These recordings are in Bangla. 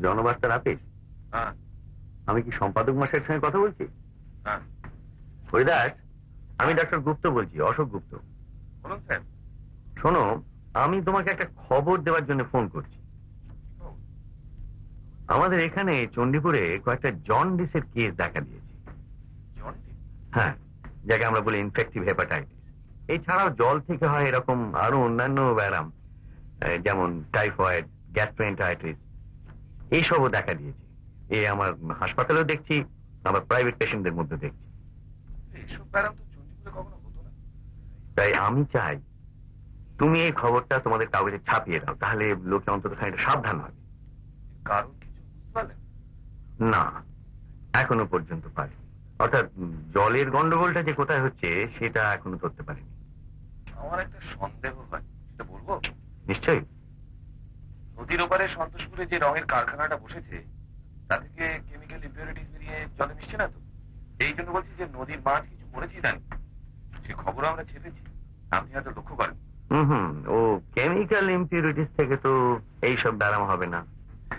জনবার্তার আপিস? হ্যাঁ। আমি কি সম্পাদক মশাইয়ের সঙ্গে কথা বলছি? হ্যাঁ। হরিদাস, আমি ডক্টর গুপ্ত বলছি, অশোক গুপ্ত। বলুন স্যার। শোনো, আমি তোমাকে একটা খবর দেওয়ার জন্য ফোন করছি। আমাদের এখানে চণ্ডীপুরে কয়েকটা জন্ডিসের কেস দেখা দিয়েছে। জন্ডিস? হ্যাঁ, যাকে আমরা বলি ইনফেকটিভ হেপাটাইটিস। এছাড়াও জল থেকে হয় এরকম আরো অন্যান্য ব্যারাম, যেমন টাইফয়েড, গ্যাস্ট্রোএন্টারাইটিস, এইসবও দেখা দিয়েছে। আমার হাসপাতালেও দেখছি, আমার প্রাইভেট পেশেন্টদের মধ্যে দেখছি। এইসব ব্যারাম তো চণ্ডীপুরে কখনো হতো না। তাই আমি চাই তুমি এই খবরটা তোমাদের কাগজে ছাপিয়ে দাও, তাহলে লোকে অন্তত খানিকটা সাবধান হবে। কারণ কিছু বুঝতে পারলেন? না, এখনো পর্যন্ত পারি। অর্থাৎ জলের গন্ডগোলটা যে কোথায় হচ্ছে সেটা এখনো ধরতে পারিনি। আমার একটা সন্দেহ হয়, সেটা বলবো? নিশ্চয়ই। নদীর ওপারে সন্তোষপুরে যে রঙের কারখানাটা বসেছে, তা থেকে কেমিক্যাল ইম্পিউরিটিস বেরিয়ে জলে মিশছে না তো? এই জন্য বলছি যে নদীর মাছ কিছু মরেছে জানি, সে খবরও আমরা ছেপেছি, আপনি হয়তো লক্ষ্য করেন। ও কেমিক্যাল ইম্পিউরিটিস থেকে তো এইসব ব্যারাম হবে না।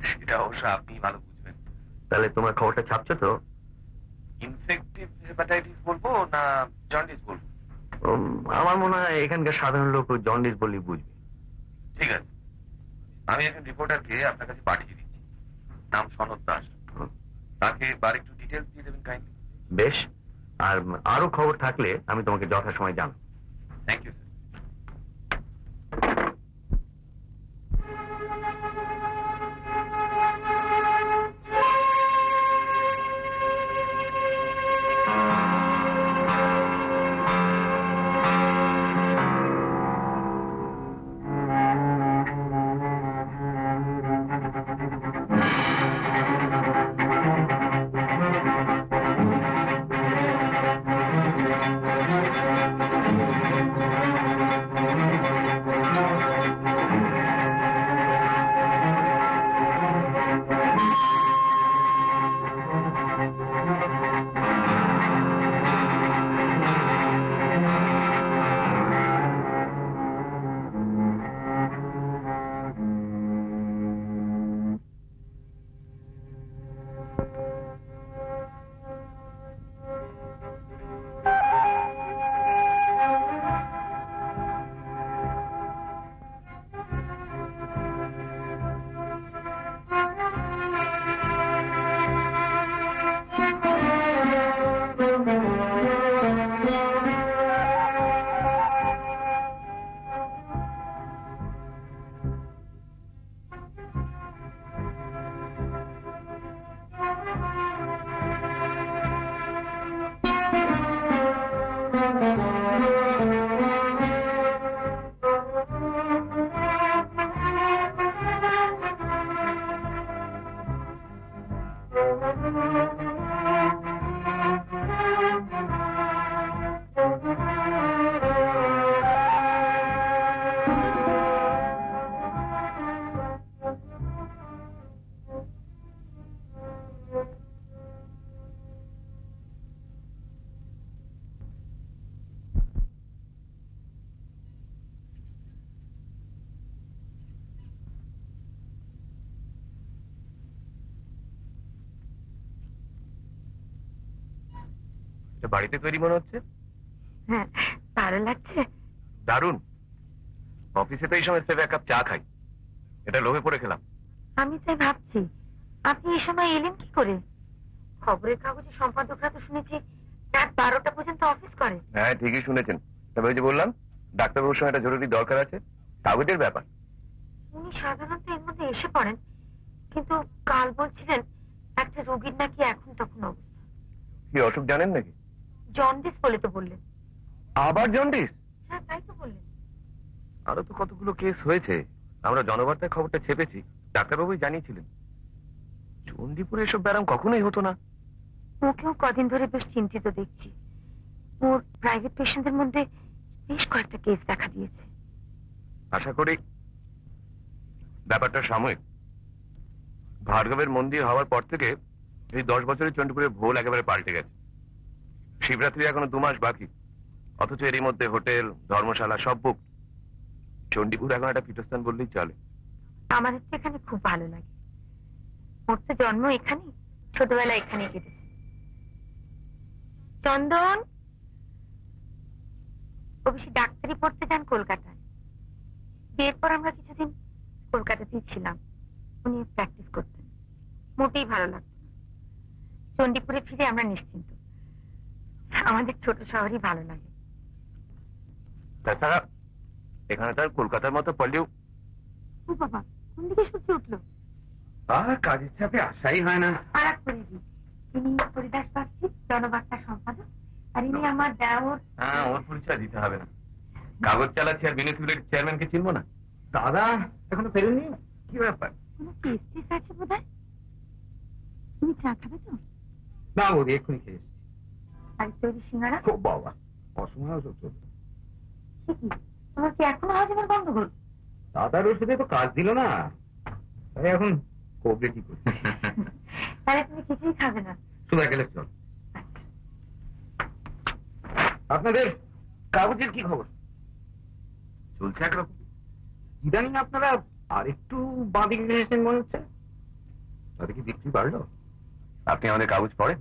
সেটা অবশ্য আপনি ভালো বুঝবেন। তাহলে তোমার খবরটা ছাপছো তো? ইনফেকটিভ হেপাটাইটিস বলবো না জন্ডিস বলবো? আমার মনে হয় এখানকার সাধারণ লোক জন্ডিস বললেই বুঝবে। ঠিক আছে, আমি একজন রিপোর্টারকে আপনার কাছে পাঠিয়ে দিচ্ছি, নাম সনদ দাস। তাকে বার একটু ডিটেলস দিয়ে দেবেন কাইন্ডলি। বেশ, আর আরো খবর থাকলে আমি তোমাকে যথাসময় জানাবো। Thank you sir. বাড়িতে তৈরি মনে হচ্ছে। হ্যাঁ, ভালো লাগছে। দারুণ। অফিসে তো এই সময় এক কাপ চা খাই, এটা লোভে পড়ে খেলাম। আমি তাই ভাবছি আপনি এই সময় এলেন কি করে? খবরের কাগজে সম্পাদকরা তো শুনেছি রাত 12টা পর্যন্ত অফিস করে। হ্যাঁ, ঠিকই শুনেছেন। তবে ওই যে বললাম, ডাক্তারবাবুর সঙ্গে একটা জরুরি দরকার আছে, কাগজের ব্যাপার। উনি সাধারণত এর মধ্যে এসে পড়েন, কিন্তু কাল বলছিলেন একটা রোগীর নাকি এখন তখন অবস্থা। কি অসুখ জানেন নাকি? জন্ডিস বলে তো বললেন। আবার জন্ডিস? হ্যাঁ, তাই তো বললেন। আরো তো কতগুলো কেস হয়েছে, আমরা জনবার্তায় খবরটা ছেপেছি, ডাক্তারবাবুই জানিয়েছিলেন। চণ্ডীপুরে এসব ব্যারাম কখনোই হতো না। ওকেও কদিন ধরে বেশ চিন্তিত দেখছি। ওর প্রাইভেট পেশেন্টদের মধ্যে বেশ কয়েকটা কেস দেখা দিয়েছে। আশা করি ব্যাপারটা সাময়িক। ভার্গবের মন্দির হওয়ার পর থেকে এই 10 বছরের চণ্ডীপুরের ভোল একেবারে পাল্টে গেছে। শিবরাত্রি এখনো 2 মাস বাকি, অথচ এরই মধ্যে হোটেল, ধর্মশালা সব বুক। চণ্ডীপুর এখন একটা পীঠস্থান বললেই চলে। আমার এখানে খুব ভালো লাগে। ওর তো জন্ম এখানে, ছোটবেলা এখানে কেটেছে। চন্দন অবশ্যই ডাক্তারি পড়তে যান কলকাতায়। বিয়ের পর আমরা কিছুদিন কলকাতাতেই ছিলাম। উনি প্র্যাকটিস করতেন, মোটেই ভালো লাগতো না। চণ্ডীপুরে ফিরে আমরা নিশ্চিন্ত। আমাদের ছোট শহরই ভালো লাগে। তাছাড়া এখানে তার কলকাতার মতো পড়লেও ও বাবা, কোন দিকে সূর্য উঠলো? আর কাজের চাপে আসাই হয় না। আর এক পরিধি, তিনি হরিদাস বাগচি, জনবার্তা সম্পাদক, আর ইনি আমার দেওর। হ্যাঁ, ওর পরিচয় দিতে হবে না। কাগজ চালাচ্ছি আর মিউনিসিপ্যালিটির চেয়ারম্যানকে চিনবো না? দাদা এখনো ফেরেননি? কি ব্যাপার? কোনো কেস টেস আছে বোধ হয়। তুমি চা খাবে তো? না বৌদি, এক্ষুনি খেয়ে এসেছি। আর তৈরি সিঙ্গারা? ও বাবা, অসময় চলছে। সে কি, তোমার কি এখনো হজমের গন্ডগোল? দাদার ওষুধে তো কাজ দিল না, তাই এখন কোঅপারেটিভ করছি। তাহলে তুমি কিছুই খাবে না? সুদা গেলে চল। আপনাদের কাগজের কি খবর? চলছে একরকম। ইদানিং আপনারা আর একটু বাঁদিকে এসেছেন মনে হচ্ছে। তাতে কি বিক্রি বাড়লো? আপনি আমাদের কাগজ পড়েন?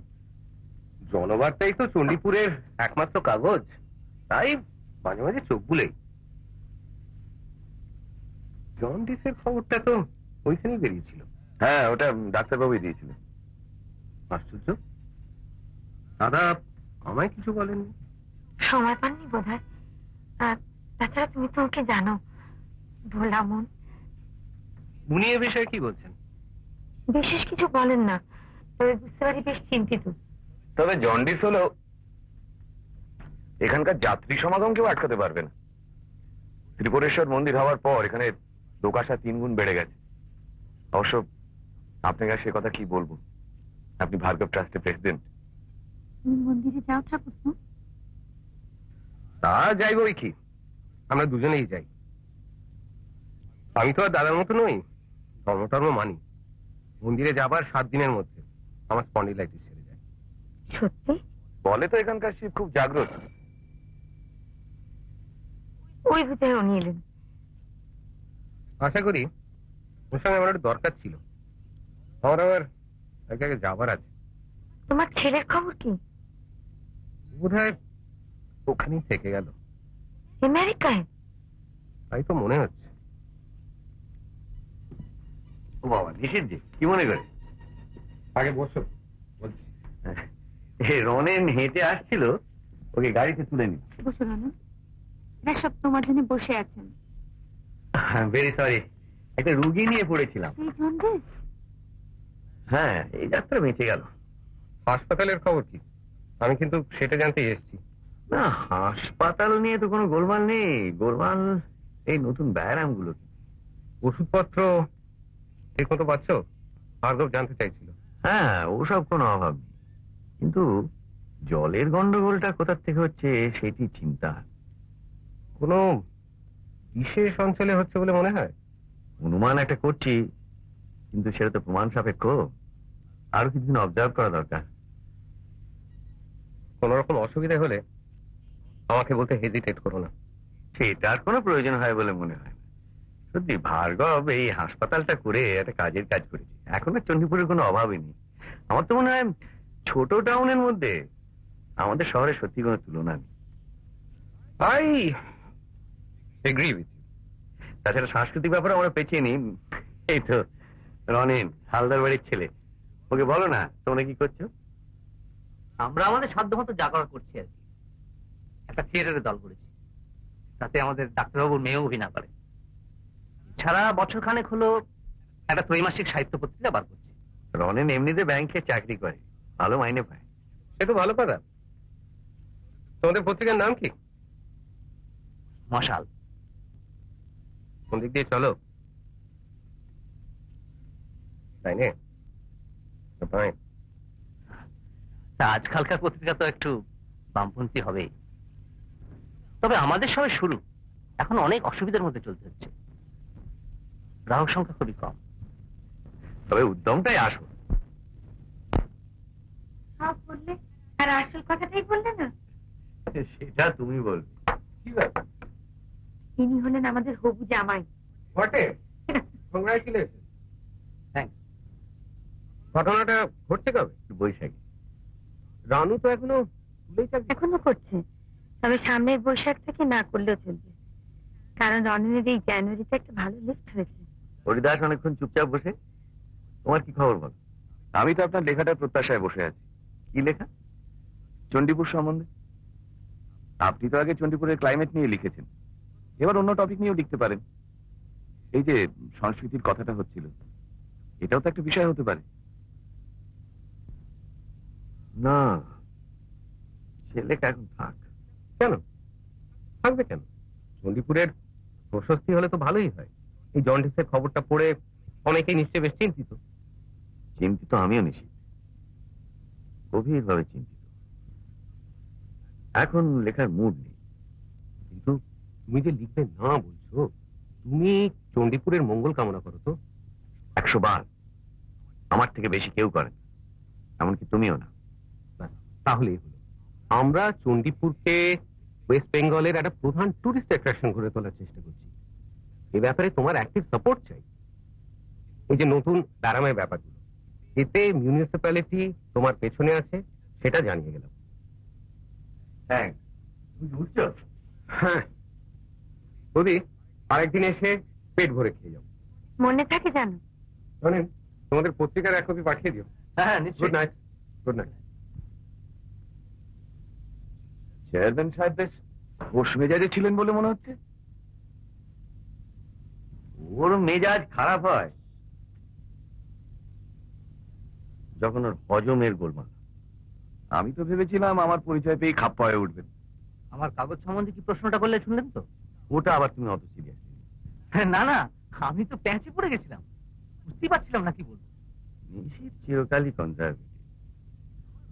জনবার্তাই তো চণ্ডীপুরের একমাত্র কাগজ, তাই মাঝে মাঝে চোখ বুলেই। জন্ডিসের খবরটা তো ওইখানেই বেরিয়েছিল। হ্যাঁ, ওটা ডাক্তারবাবুই দিয়েছিলেন। আশ্চর্য, দাদা আমায় কিছু বলেননি। সময় পাননি বোধ হয়। আর তাছাড়া তুমি তো ওকে জানো, ভোলা মন। উনি এ বিষয়ে কি বলছেন? বিশেষ কিছু বলেন না, তবে বুঝতে পারি বেশ চিন্তিত। তবে জন্ডিস হলেও এখানকার যাত্রী সমাগম কেউ আটকাতে পারবে না। ত্রিপুরেশ্বর মন্দির হওয়ার পর এখানে লোক আসা 3 গুণ বেড়ে গেছে। অবশ্য আপনাকে সে কথা কি বলবো, আপনি ভার্গব ট্রাস্টের প্রেসিডেন্ট। তুমি মন্দিরে যাও ঠাকুর? তা যাইবই কি, আমরা দুজনেই যাই। আমি তো আর দাদার মতো নই, ধর্মটর্ম মানি। মন্দিরে যাবার 7 দিনের মধ্যে আমার স্পন্ডিলাইটিস সেরে যায়। সত্যি? বলে তো এখানকার শিব খুব জাগ্রত। ওই ভিতরে উনি এলেন। আশা করি ওর সঙ্গে আমার একটু দরকার ছিল। আমার আবার এক জায়গায় যাবার আছে। তোমার ছেলের খবর কি? বোধহয় ওখানেই থেকে গেল। আমেরিকায়? তাই তো মনে হচ্ছে। ও বাবা, নিষেধ যে কি মনে করে? আগে বসো বলছি। রনেন হেঁটে আসছিল, ওকে গাড়িতে তুলে নি। বসো না, এরা সব তোমার জন্য বসে আছেন। ভেরি সরি, একটা রুগী নিয়ে পড়েছিলাম। এই জন্ডিস? হ্যাঁ, এই যাত্রা বেঁচে গেল। হাসপাতালের খবর কি? আমি কিন্তু সেটা জানতেই এসেছি। না, হাসপাতাল নিয়ে তো কোনো গোলমাল নেই। গোলমাল এই নতুন ব্যায়ামগুলো। ওষুধপত্র ঠিক মতো পাচ্ছ? ভার্গব জানতে চাইছিল। হ্যাঁ, ওসব কোনো অভাব নেই, কিন্তু জলের গন্ডগোলটা কোথা থেকে হচ্ছে সেটি চিন্তা। কোনো বিশেষ অঞ্চলে হচ্ছে বলে মনে হয়। অনুমান একটা করছি, কিন্তু সেটা তো প্রমাণ সাপেক্ষ। আরো কিছুদিন অবজার্ভ করা দরকার। কোন রকম অসুবিধা হলে আমাকে বলতে হেজিটেট করো না। সেটার কোনো প্রয়োজন হয় বলে মনে হয় না। সত্যি ভার্গব এই হাসপাতালটা করে একটা কাজের কাজ করেছে। এখন আর চণ্ডীপুরের কোনো অভাবই নেই। আমার তো মনে হয় ছোট টাউনের মধ্যে আমাদের শহরে সত্যি কোনো তুলনা নেই। I agree with you. তাছাড়া সাংস্কৃতিক ব্যাপারে আমরা পেছিয়ে নিই। এই তো রনিন, হালদার বাড়ির ছেলে, ওকে বলো না তোমরা কি করছো? আমরা আমাদের সাধ্যমতো যা করার করছি আর কি। একটা থিয়েটারের দল করেছি, তাতে আমাদের ডাক্তারবাবুর মেয়েও অভিনয় করে। ছাড়া বছর খানেক হলো একটা ত্রৈমাসিক সাহিত্য পত্রিকা বার করছি। রনিন এমনিতে ব্যাংকে চাকরি করে, ভালো মাইনে পায়। সে তো ভালো কথা। তোমাদের পত্রিকার নাম কি? মশাল। কোন দিক দিয়ে চলো? তাই নে তা আজকালকার পত্রিকা তো একটু বামপন্থী হবেই। তবে আমাদের সবাই শুরু, এখন অনেক অসুবিধার মধ্যে চলতে হচ্ছে। গ্রাহক সংখ্যা খুবই কম। তবে উদ্যমটাই আসো। সব বললে আর আসল কথাটাই বললে না। সেটা তুমি বলবে। কি ব্যাপার? ইনি হলেন আমাদের হবু জামাই। বটে, কংগ্রাচুলেশন। থ্যাংকস। ঘটনাটা ঘটছে কবে? বৈশাখী। রানু তো এখনো স্কুলেই চাকরি। এখনো করছে, তবে সামনের বৈশাখ থেকে না করলেও চলবে, কারণ রননের এই জানুয়ারিতে একটা ভালো লিস্ট হয়েছে। হরিদাস অনেকক্ষণ চুপচাপ বসে। তোমার কি খবর বল? আমি তো আপনার লেখাটার প্রত্যাশায় বসে আছি। কি লেখা? চণ্ডীপুর সম্বন্ধে। আপনি তো আগে চণ্ডীপুরের ক্লাইমেট নিয়ে লিখেছেন, এবার অন্য টপিক নিয়েও লিখতে পারেন। এই যে সংস্কৃতির কথাটা হচ্ছিল, এটাও তো একটা বিষয় হতে পারে। না, সে লেখা এখন থাক। কেন থাকবে কেন? চণ্ডীপুরের প্রশস্তি হলে তো ভালোই হয়। এই জন্ডিসের খবরটা পড়ে অনেকেই নিশ্চয়ই বেশ চিন্তিত। চিন্তিত আমিও নিশ্চিত, গভীরভাবে চিন্তিত। এখন লেখার মুড নেই। কিন্তু তুমি যে লিখবে না বলছো, তুমি চণ্ডীপুরের মঙ্গল কামনা করো তো? 100 বার। আমার থেকে বেশি কেউ করে না, এমনকি তুমিও না। ব্যাস, তাহলেই হলো। আমরা চণ্ডীপুরকে ওয়েস্ট বেঙ্গলের একটা প্রধান টুরিস্ট অ্যাট্রাকশন করে তোলার চেষ্টা করছি। এই ব্যাপারে তোমার অ্যাক্টিভ সাপোর্ট চাই। এই যে নতুন ব্যারামের ব্যাপারগুলো, এতে মিউনিসিপ্যালিটি তোমার পেছনে আছে, সেটা জানিয়ে গেলাম। হ্যাঁ, তুমি বুঝছো? হ্যাঁ বৌদি, আরেকদিন এসে পেট ভরে খেয়ে যাও। মনে থাকে জানো? শোনেন, তোমাদের পত্রিকার এক কপি পাঠিয়ে দিও। হ্যাঁ গুড নিশ্চয়ই। নাইট। Good night. চেয়ারম্যান সাহেব বেশ হোশ মেজাজে ছিলেন বলে মনে হচ্ছে। ওর মেজাজ খারাপ হয় যখন ওর হজমের গোলমাল। আমি তো ভেবেছিলাম আমার পরিচয় পেয়ে খাপ পায়ে উঠবেন। আমার কাগজ সম্বন্ধে কি প্রশ্নটা করলে শুনলেন তো? ওটা আবার তুমি অত সিরিয়াস? না না, আমি তো প্যাঁচে পড়ে গেছিলাম, বুঝতেই পারছিলাম না কি বলবো। নিশিত চিরকালই কনজারভেটিভ।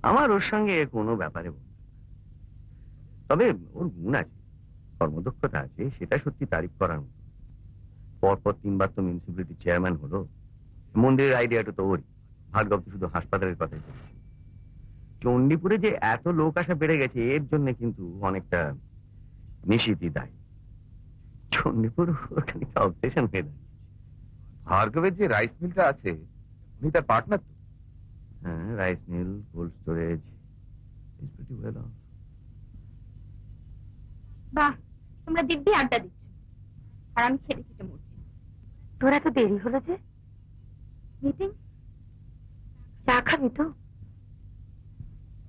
আমার ওর সঙ্গে কোনো ব্যাপারে বলবো না। তবে ওর গুণ আছে, কর্মদক্ষতা আছে, সেটা সত্যি তারিফ করার মতো। পরপর 3 বার তো মিউনিসিপ্যালিটি চেয়ারম্যান হলো। মন্দিরের আইডিয়াটা তো ওরই। ভার্গব তো শুধু হাসপাতালের কথাই বলছে। চণ্ডীপুরে যে এত লোক আসা বেড়ে গেছে, এর জন্য কিন্তু অনেকটা নিশিতই দায়ী। চণ্ডীপুর ওখানে অবসেশন হয়ে দাঁড়িয়েছে। ভার্গবের যে রাইস মিলটা আছে, উনি তার পার্টনার তো। হ্যাঁ, rice mill, cold storage, is pretty well off. বাহ, তোমরা দিব্যি আড্ডা দিচ্ছ, আর আমি খেতে খেতে মরছি। তোরা তো দেরি হলো যে। মিটিং? চা খাবি তো?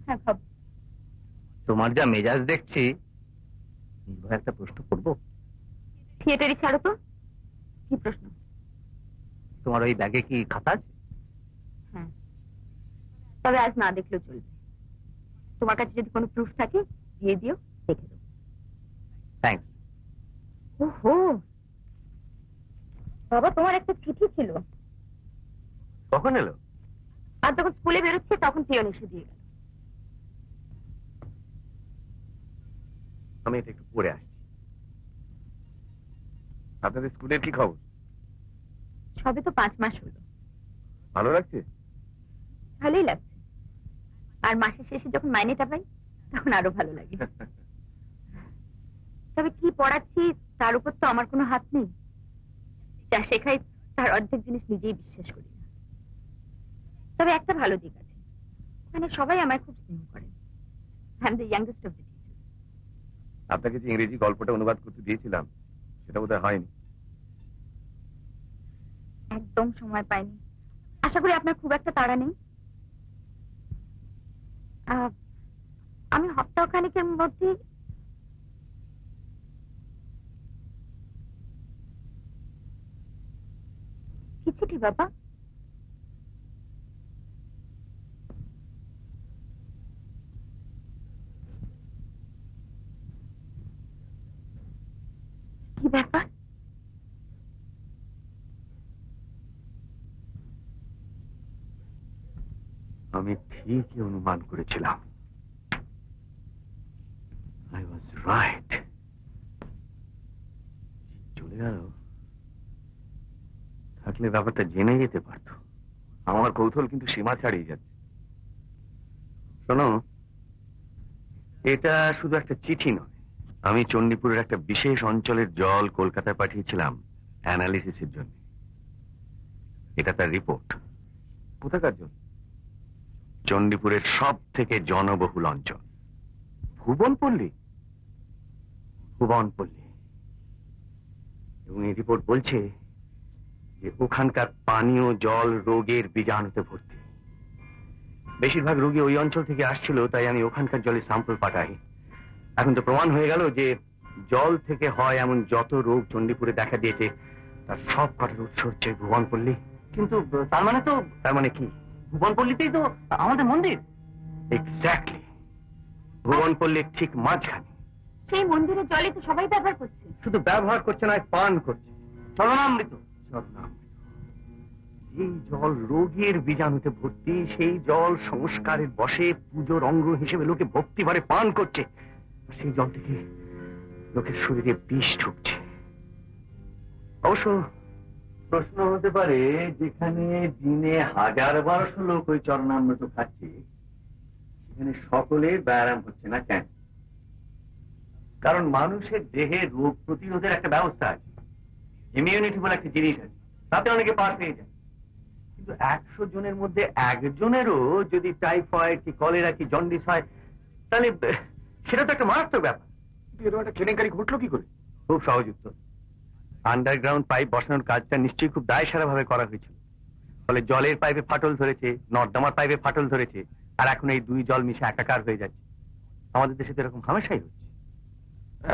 হ্যাঁ খাবো। তোমার যা মেজাজ দেখছি, নির্ভয় একটা প্রশ্ন করবো। থিয়েটারই ছাড়ো তো। কি প্রশ্ন? তোমার ওই ব্যাগে কি খাতা আছে? হ্যাঁ, তবে আজ না দেখলেও চলবে। তোমার কাছে যদি কোনো প্রুফ থাকে দিয়ে দিও, দেখে দেবো। থ্যাঙ্কস। ওহো বাবা, তোমার একটা চিঠি ছিল। কখন এলো? আর যখন স্কুলে বেরোচ্ছে তখন পিয়ন এসে দিয়ে গেল। আমি এটা একটু পড়ে আসছি। আপনাদের স্কুলের কি খবর? সবে তো 5 মাস হলো। ভালো লাগছে? ভালোই লাগছে। আর মাসের শেষে যখন মাইনেটা পাই তখন আরো ভালো লাগে। তবে কি পড়াচ্ছি তার উপর তো আমার কোনো হাত নেই। যা শেখাই তার অর্ধেক জিনিস নিজেই বিশ্বাস করি না। তবে একটা ভালো দিক আছে, মানে সবাই আমায় খুব স্নেহ করে। I am the youngest of the teacher. আপনাকে যে ইংরেজি গল্পটা অনুবাদ করতে দিয়েছিলাম, সেটা বোধহয় হয়নি। একদম সময় পাইনি। আশা করি আপনার খুব একটা তাড়া নেই। আমি সপ্তাহখানেকের মধ্যে কি চিঠি বাবা? কি ব্যাপার? আমি ঠিকই অনুমান করেছিলাম। I was right. চলে গেল, থাকলে ব্যাপারটা জেনে যেতে পারত। আমার কৌতূহল কিন্তু সীমা ছাড়িয়ে যাচ্ছে। শোনো, এটা শুধু একটা চিঠি নয়। আমি চণ্ডীপুরের একটা বিশেষ অঞ্চলের জল কলকাতায় পাঠিয়েছিলাম অ্যানালিসিসের জন্য। এটা তার রিপোর্ট। কোথাকার জন্য? চণ্ডীপুরের সব থেকে জনবহুল অঞ্চল ভুবনপল্লী। ভুবনপল্লী, এবং এই রিপোর্ট বলছে যে ওখানকার পানীয় জল রোগের বীজাণুতে ভর্তি। বেশিরভাগ রোগী ওই অঞ্চল থেকে আসছিল, তাই আমি ওখানকার জলের স্যাম্পল পাঠাই। এখন তো প্রমাণ হয়ে গেল যে জল থেকে হয় এমন যত রোগ চণ্ডীপুরে দেখা দিয়েছে তার সব কটার উৎস হচ্ছে ভুবনপল্লী। কিন্তু তার মানে কি ভুবনপল্লীতেই তো আমাদের মন্দির। এক্স্যাক্টলি, ভুবনপল্লীর ঠিক মাঝখানে। সেই মন্দিরের জলে তো সবাই ব্যবহার করছে। শুধু ব্যবহার করছে না, পান করছে। চরণামৃত। এই জল রোগের বীজাণুতে ভর্তি, সেই জল সংস্কারের বশে পুজোর অঙ্গ হিসেবে লোকে ভক্তি ভরে পান করছে। সেই জল থেকে লোকের শরীরে বিষ ঢুকছে। অবশ্য প্রশ্ন হতে পারে, যেখানে দিনে 1000-1200 লোক ওই চরণামৃত খাচ্ছে, সেখানে সকলের ব্যায়াম হচ্ছে না কেন? কারণ মানুষের দেহে রোগ প্রতিরোধের একটা ব্যবস্থা আছে, ইমিউনিটি বলে একটা জিনিস আছে, তাতে অনেকে পার পেয়ে যায়। কিন্তু 100 জনের মধ্যে একজনেরও যদি টাইফয়েড কি কলেরা কি জন্ডিস হয়, তাহলে সেটা তো একটা মারাত্মক ব্যাপার। এরকম একটা কেলেঙ্কারি ঘটলো কি করে? খুব সহজ উত্তর, আন্ডারগ্রাউন্ড পাইপ বসানোর কাজটা নিশ্চয়ই খুব দায়সারা ভাবে করা হয়েছিল। ফলে জলের পাইপে ফাটল ধরেছে, নর্দমার পাইপে ফাটল ধরেছে, আর এখন এই দুই জল মিশে একাকার হয়ে যাচ্ছে। আমাদের দেশে তো এরকম হামেশাই হচ্ছে।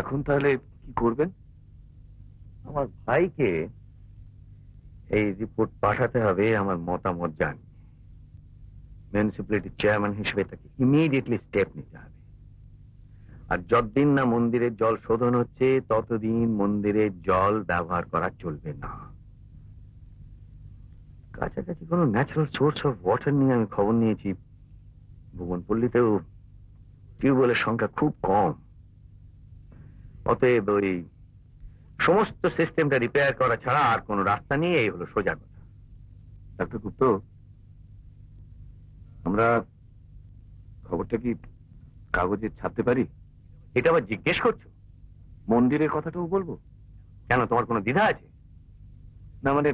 এখন তাহলে কি করবেন? আমার ভাইকে এই রিপোর্ট পাঠাতে হবে আমার মতামত জানি। মিউনিসিপ্যালিটির চেয়ারম্যান হিসেবে তাকে ইমিডিয়েটলি স্টেপ নিতে হবে। আর যতদিন না মন্দিরের জল শোধন হচ্ছে, ততদিন মন্দিরের জল ব্যবহার করা চলবে না। কাছাকাছি কোনো ন্যাচারাল সোর্স অফ ওয়াটার নিয়ে আমি খবর নিয়েছি। ভুবনপল্লীতেও টিউবওয়েলের সংখ্যা খুব কম। অতএব ওই সমস্ত সিস্টেমটা রিপেয়ার করা ছাড়া আর কোনো রাস্তা নেই, এই হলো সোজা কথা। ডাক্তার গুপ্ত, আমরা খবরটা কি কাগজে ছাপতে পারি? এটা আবার জিজ্ঞেস করছো? মন্দিরের কথাটাও বলবো। কেন, তোমার কোনো দ্বিধা আছে? না মানে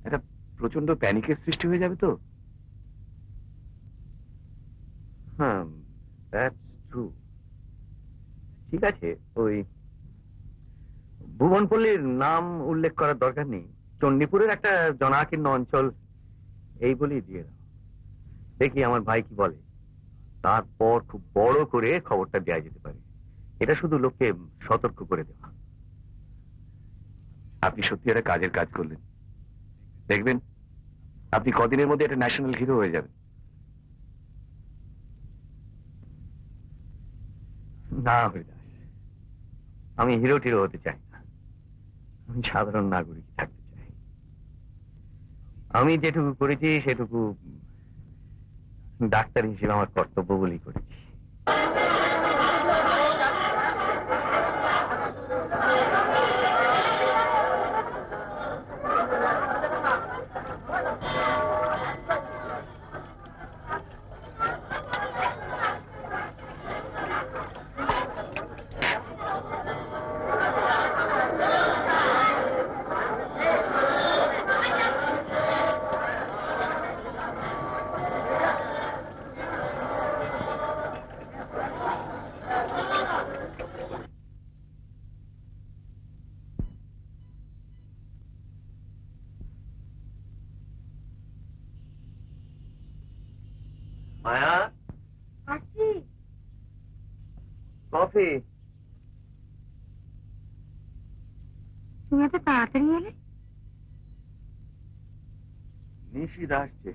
একটা প্রচন্ড প্যানিকের সৃষ্টি হয়ে যাবে তো। হ্যাঁ, দ্যাটস ট্রু। ঠিক আছে, ওই ভুবনপল্লীর নাম উল্লেখ করার দরকার নেই, চণ্ডীপুরের একটা জনাকীর্ণ অঞ্চল এই বলেই দিয়ে দাও। দেখি আমার ভাই কি বলে, তারপর খুব বড় করে খবরটা দেওয়া যেতে পারে। এটা শুধু লোককে সতর্ক করে দেওয়া। আপনি সত্যি একটা কাজের কাজ করলেন। দেখবেন আপনি কদিনের মধ্যে একটা ন্যাশনাল হিরো হয়ে যাবেন। না হরিদাস, আমি হিরো টিরো হতে চাই না। আমি সাধারণ নাগরিক থাকতে চাই। আমি যেটুকু করেছি সেটুকু ডাক্তার হিসেবে আমার কর্তব্য বলেই করেছি। মায়া, আসি। কফি। তুমি এত তাড়াতাড়ি এলে? নিশিত আসছে।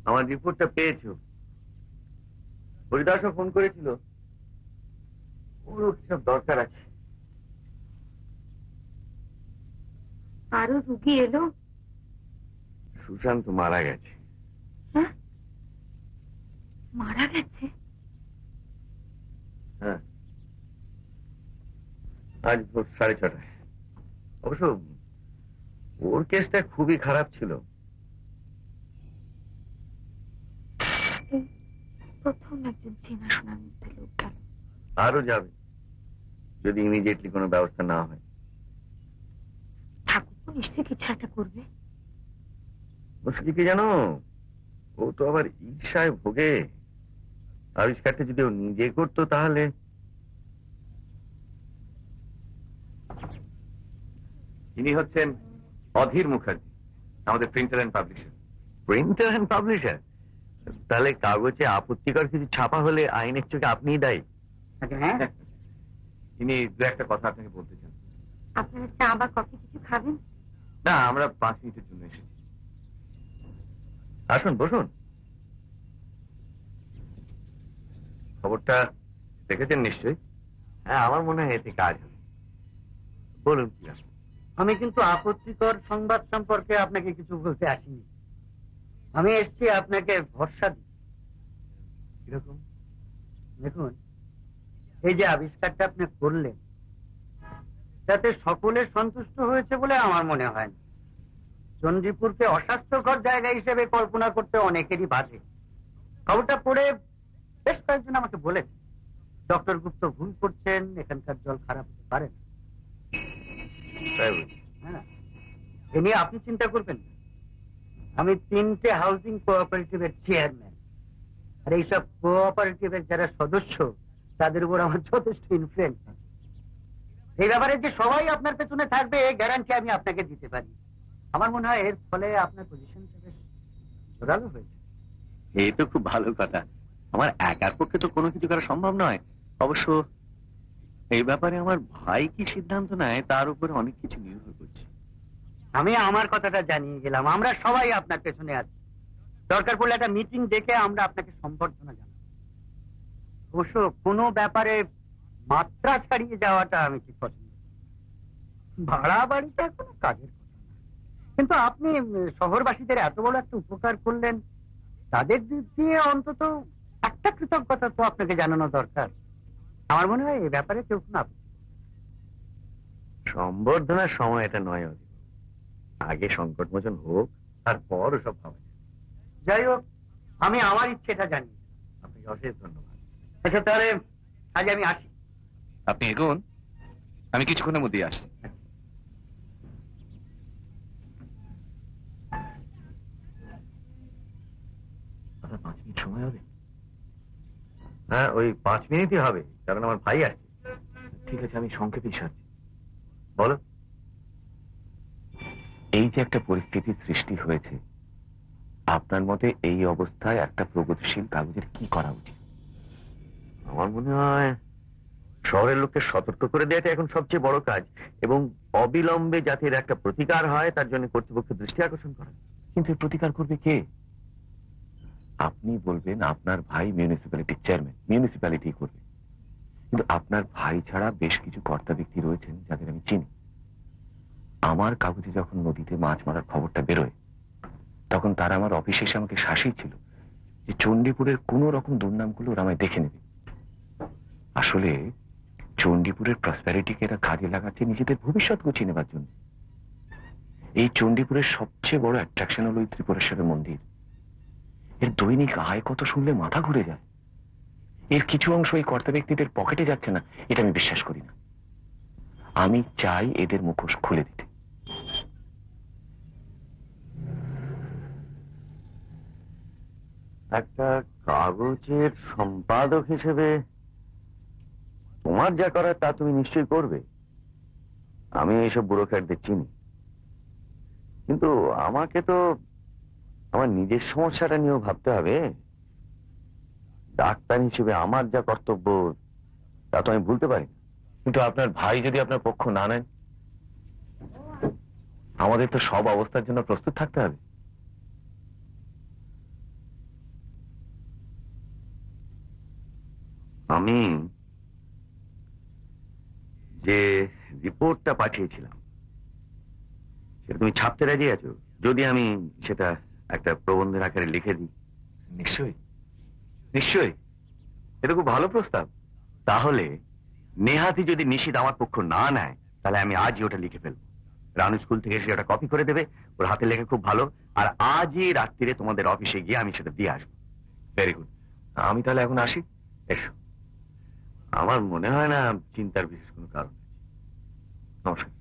আমার রিপোর্টটা পেয়েছো? হরিদাসও ফোন করেছিল, ওরও সব দরকার আছে। আরো রুগী এলো? সুশান্ত মারা গেছে। হ্যাঁ, মারা গেছে? হ্যাঁ, আজ ভোর 6:30টায়। অবশ্য ওর কেসটা খুবই খারাপ ছিল। এই প্রথম একজন চেনাশোনার মধ্যে লোক গেল। আরো যাবে যদি ইমিডিয়েটলি কোনো ব্যবস্থা না হয়। ঠাকুর নিশ্চয়ই কিছু একটা করবে। মুশকিল কি জানো, ও তো আবার ঈর্ষায় ভোগে। আবিষ্কারটা যদি ও নিজে করতো তাহলে। ইনি হচ্ছেন অধীর মুখার্জি, আমাদের printer and publisher. Printer and publisher? তাহলে কাগজে আপত্তিকর কিছু ছাপা হলে আইনের চোখে আপনিই দায়ী। হ্যাঁ, ইনি দু একটা কথা আপনাকে বলতে চান। আপনারা চা বা কফি কিছু খাবেন? না, আমরা 5 মিনিটের জন্য এসেছি। আসুন, বসুন। খবরটা দেখেছেন নিশ্চয়ই? হ্যাঁ, আমার মনে হয় এতে কাজ হবে। বলুন কি আছে? আমি কিন্তু আপত্তিকর সংবাদ সম্পর্কে আপনাকে কিছু বলতে আসিনি। আমি এসেছি আপনাকে ভরসা দিই। কিরকম? দেখুন, এই যে আবিষ্কারটা আপনি করলেন, তাতে সকলে সন্তুষ্ট হয়েছে বলে আমার মনে হয় না। চণ্ডীপুরকে অস্বাস্থ্যকর জায়গা হিসেবে কল্পনা করতে অনেকেরই বাধে। খবরটা পড়ে বেশ কয়েকজন আমাকে বলেছে ডক্টর গুপ্ত ভুল করছেন, এখানকার জল খারাপ হতে পারে না। তাই বুঝি? হ্যাঁ, এ নিয়ে আপনি চিন্তা করবেন না। আমি 3টে হাউজিং কোঅপারেটিভের চেয়ারম্যান, আর এইসব কোঅপারেটিভের যারা সদস্য তাদের উপর আমার যথেষ্ট ইনফ্লুয়েন্স আছে। এই ব্যাপারে যে সবাই আপনার পেছনে থাকবে এই গ্যারান্টি আমি আপনাকে দিতে পারি। আমার মনে হয় এর ফলে আপনার পজিশনটা বেশ জোরালো হয়েছে। এই তো খুব ভালো কথা। আমার একার পক্ষে তো কোনো কিছু করা সম্ভব নয়। অবশ্য এই ব্যাপারে আমার ভাই কি সিদ্ধান্ত নেয় তার উপরে অনেক কিছু নির্ভর করছে। আমি আমার কথাটা জানিয়ে গেলাম, আমরা সবাই আপনার পেছনে আছি। দরকার পড়লে একটা মিটিং ডেকে আমরা আপনাকে সম্বর্ধনা জানাবো। অবশ্য কোনো ব্যাপারে মাত্রা ছাড়িয়ে যাওয়াটা আমি ঠিক পছন্দ করি। ভাড়া বাড়িটা কোনো কাজের কথা না, কিন্তু আপনি শহরবাসীদের এত বড় একটা উপকার করলেন, তাদের দিক দিয়ে অন্তত একটা কৃতজ্ঞতা তো আপনাকে জানানো দরকার। আমার মনে হয় এই ব্যাপারে কেউ কোনো আপত্তি করবে না। সম্বর্ধনার সময় এটা নয় অধীর। আগে সংকট মোচন হোক, তারপর সব ভাবা যাবে। যাই হোক, আমি আমার ইচ্ছেটা জানি। আপনাকে অশেষ ধন্যবাদ। আচ্ছা, তাহলে আজ আমি আসি। আপনি এগোন, আমি কিছুক্ষণের মধ্যেই আসি। আপনার 5 মিনিট সময় হবে? হ্যাঁ, ওই 5 মিনিটই হবে, কারণ আমার ভাই আসছে। ঠিক আছে, আমি সংক্ষেপেই সারছি। বলো। এই যে একটা পরিস্থিতির সৃষ্টি হয়েছে, আপনার মতে এই অবস্থায় একটা প্রগতিশীল কাগজের কি করা উচিত? আমার মনে হয় শহরের লোককে সতর্ক করে দেওয়াটা এখন সবচেয়ে বড় কাজ, এবং অবিলম্বে যাতে এর একটা প্রতিকার হয় তার জন্য কর্তৃপক্ষের দৃষ্টি আকর্ষণ করা। কিন্তু এর প্রতিকার করবে কে? আপনি বলবেন আপনার ভাই মিউনিসিপ্যালিটির চেয়ারম্যান, মিউনিসিপ্যালিটি করবে। কিন্তু আপনার ভাই ছাড়া বেশ কিছু কর্তা ব্যক্তি রয়েছেন যাদের আমি চিনি। আমার কাগজে যখন নদীতে মাছ মারার খবরটা বেরোয়, তখন তারা আমার অফিসে এসে আমাকে শাসিয়েছিল যে চণ্ডীপুরের কোন রকম দুর্নামগুলো ওরা আমায় দেখে নেবে। আসলে চণ্ডীপুরের প্রসপ্যারিটিকে এরা কাজে লাগাচ্ছে নিজেদের ভবিষ্যৎ গুছিয়ে নেবার জন্য। এই চণ্ডীপুরের সবচেয়ে বড় অ্যাট্রাকশন হলো এই ত্রিপুরেশ্বরের মন্দির। এর দৈনিক আয় কত শুনলে মাথা ঘুরে যায়। এর কিছু অংশ এই কর্তা ব্যক্তিদের পকেটে যাচ্ছে না, এটা আমি বিশ্বাস করি না। আমি চাই এদের মুখোশ খুলে দিতে। একটা কাগজের সম্পাদক হিসেবে তোমার যা করার তা তুমি নিশ্চয়ই করবে। আমি এইসব ব্যুরোক্র্যাটদের চিনি, কিন্তু আমাকে তো আমার নিজের সমস্যাটা নিয়েও ভাবতে হবে। ডাক্তার হিসেবে আমার যা কর্তব্য তা তো আমি ভুলতে পারি না। কিন্তু আপনার ভাই যদি আপনার পক্ষ না নেন, আমাদের তো সব অবস্থার জন্য প্রস্তুত থাকতে হবে। আমি যে রিপোর্টটা পাঠিয়েছিলাম সেটা তুমি ছাপতে রাজি আছো? যদি আমি সেটা একটা প্রবন্ধের আকারে লিখে দিই? নিশ্চয়ই, নিশ্চয়ই। এটা খুব ভালো প্রস্তাব। তাহলে নেহাতি যদি নিশিত আমার পক্ষ না নেয়, তাহলে আমি আজই ওটা লিখে ফেলবো। রানু স্কুল থেকে এসে ওটা কপি করে দেবে, ওর হাতে লেখা খুব ভালো, আর আজই রাত্রিরে তোমাদের অফিসে গিয়ে আমি সেটা দিয়ে আসবো। Very good. আমি তাহলে এখন আসি। এসো। আমার মনে হয় না চিন্তার বিশেষ কোনো কারণ আছে। নমস্কার।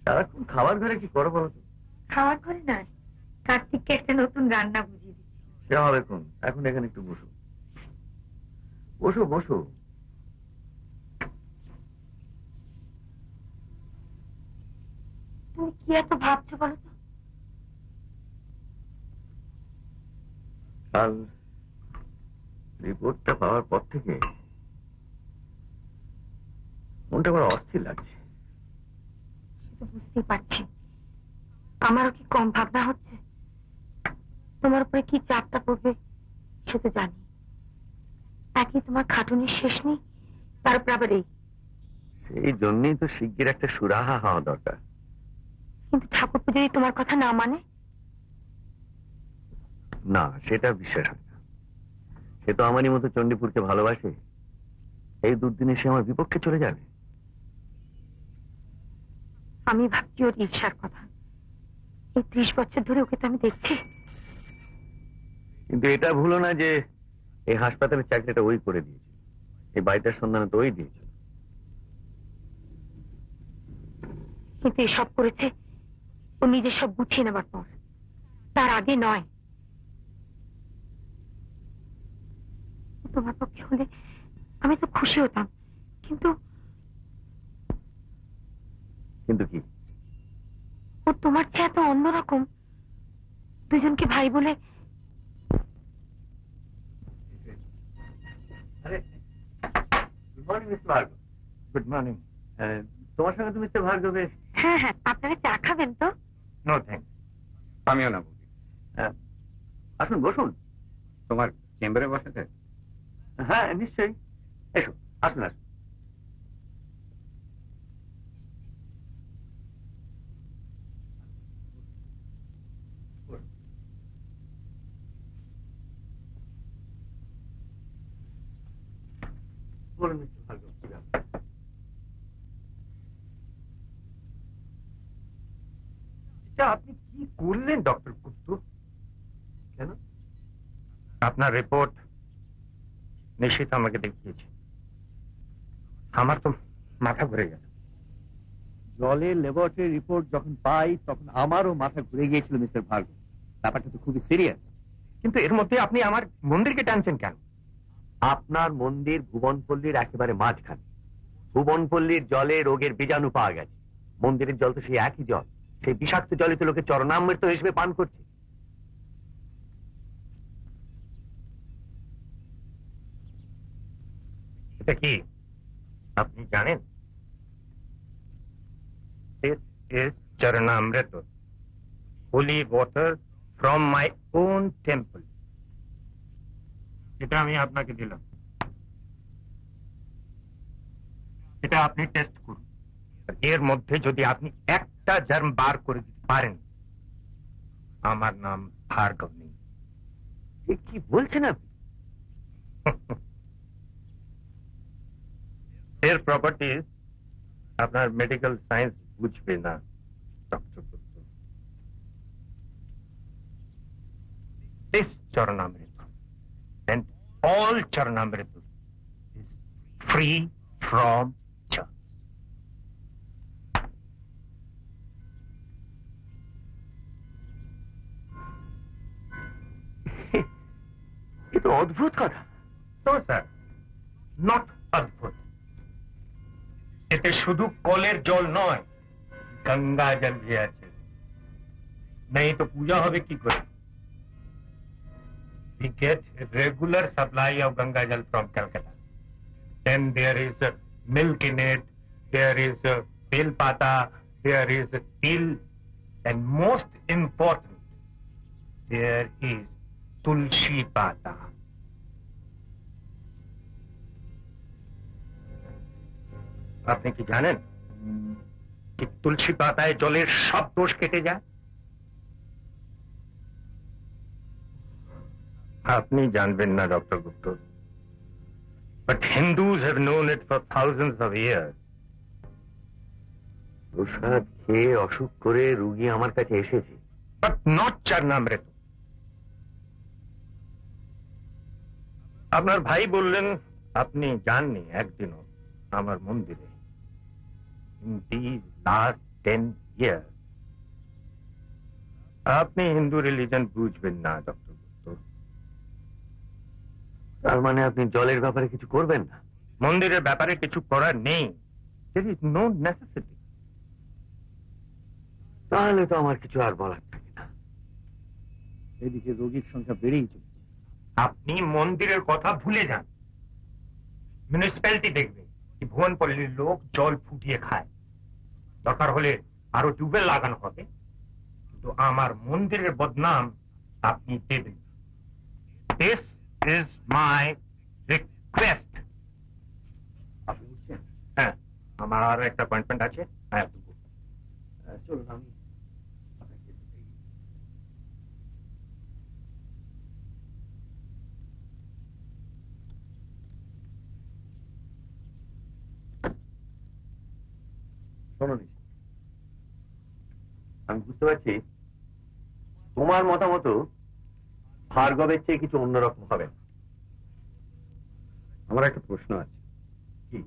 সারাক্ষণ খাবার ঘরে কি করো বলো তো? খাওয়ার ঘরে নয়, কার্তিককে একটা নতুন রান্না বুঝিয়ে দিচ্ছি। সে হবে এখন, এখন এখানে একটু বসো, বসো বসো। তুমি কি এত ভাবছো বলো তো? কাল রিপোর্টটা পাওয়ার পর থেকে মনটা বড় অস্থির লাগছে। সে তো বুঝতেই পারছি, আমারও কি কম ভাবনা হচ্ছে? তোমার উপরে কি চাপটা পড়বে সে তো জানি। একই তোমার খাটুনির শেষ নেই, তার উপর আবার এই। সেই জন্যই তো শিগগির একটা সুরাহা হওয়া দরকার। কিন্তু ঠাকুরপো যদি তোমার কথা না মানে? না, সেটা বিশ্বাস হয় না। সে তো আমারই মতো চণ্ডীপুরকে ভালোবাসে। এই দুর্দিনে সে আমার বিপক্ষে চলে যাবে। আমি ভাবছি ওর ঈর্ষার কথা। এই 30 বছর ধরে ওকে তো আমি দেখছি। কিন্তু এটা ভুলো না যে এই হাসপাতালের চাকরিটা ওই করে দিয়েছে, এই বাড়িটার সন্ধানে তো ওই দিয়েছে। কিন্তু এসব করেছে ও নিজের সব গুছিয়ে নেবার পর, তার আগে নয়। তোমার পক্ষে হলে আমি তো খুশি হতাম, কিন্তু কিন্তু কি? ও তোমার চেয়ে এত অন্যরকম। দুজনকে ভাই বলে। Good morning mister Bhargav. Good morning. তোমার সঙ্গে তো মিস্টার ভার্গবের। হ্যাঁ হ্যাঁ, আপনারা চা খাবেন তো? নো থ্যাংকস, আমিও না বলি। আসুন বসুন। তোমার চেম্বারে বসাতে? হ্যাঁ নিশ্চয়ই, এসো, আসুন আসুন। বলুন মিস্টার ভার্গব, কি ব্যাপার? আপনি কি করলেন ডক্টর গুপ্ত? কেন? আপনার রিপোর্ট নিশ্চিত আমাকে দেখিয়েছে। আমার তো মাথা ঘুরে গেল। জলের ল্যাবরেটরি রিপোর্ট যখন পাই তখন আমারও মাথা ঘুরে গিয়েছিল মিস্টার ভার্গব। ব্যাপারটা তো খুবই সিরিয়াস। কিন্তু এর মধ্যে আপনি আমার মন্দিরকে টানছেন কেন? আপনার মন্দির ভুবনপল্লীর একেবারে মাঝখানে। ভুবনপল্লীর জলে রোগের বীজাণু পাওয়া গেছে। মন্দিরের জল তো সেই একই জল। সেই বিষাক্ত জলে তো লোকে চরণামৃত হিসেবে পান করছে। এটা কি আপনি জানেন? This is Charanamrita, holy water from my own temple. এটা আমি আপনাকে দিলাম, এটা আপনি টেস্ট করুন। এর মধ্যে যদি আপনি একটা জার্ম বার করে দিতে পারেন, আমার নাম ভার্গব নেই। কি বলছেন আপনি? এর প্রপার্টিজ আপনার মেডিকেল সায়েন্স বুঝবে না doctor Gupta. This Charanamrita and all Charanamrita is free from germs. এ তো অদ্ভুত কথা। No, sir, not অদ্ভুত। এতে শুধু কলের জল নয়, গঙ্গা জল भी আছে। नहीं तो पूजा হবে কি করে? We get a regular supply of Ganga Jal from Calcutta. Then there is milk in it, there is bel pata, there is til, and most important, there is tulsi pata. আপনি কি জানেন कि तुलसी पाताয় জলের সব দোষ কেটে যায়? আপনি জানবেন না doctor Gupta, but Hindus have known it for thousands of years. প্রসাদ খেয়ে অসুখ করে রুগী আমার কাছে এসেছে। But not Charanamrita. আপনার ভাই বললেন আপনি যাননি একদিনও আমার মন্দিরে। In these last 10 ইয়ার। আপনি হিন্দু রিলিজন বুঝবেন না ডক্টর গুপ্ত। তার মানে আপনি জলের ব্যাপারে কিছু করবেন না? মন্দিরের ব্যাপারে কিছু করার নেই। There is no necessity. তাহলে তো আমার কিছু আর বলার থাকে না। এদিকে রোগীর সংখ্যা বেড়েই চলছে। আপনি মন্দিরের কথা ভুলে যান। মিউনিসিপ্যালিটি দেখবে কি ভুবনপল্লীর লোক জল ফুটিয়ে খায়। দরকার হলে আরো টিউবওয়েল লাগানো হবে, কিন্তু আমার মন্দিরের বদনাম আপনি দেবেন। This is my request. আপনি বুঝছেন? হ্যাঁ, আমার আরো একটা অ্যাপয়েন্টমেন্ট আছে। হ্যাঁ, চলুন আমি শোনো নিশি, আমি বুঝতে পারছি তোমার মতামত ভার্গবের চেয়ে কিছু অন্যরকম হবে। আমার একটা প্রশ্ন আছে। কি?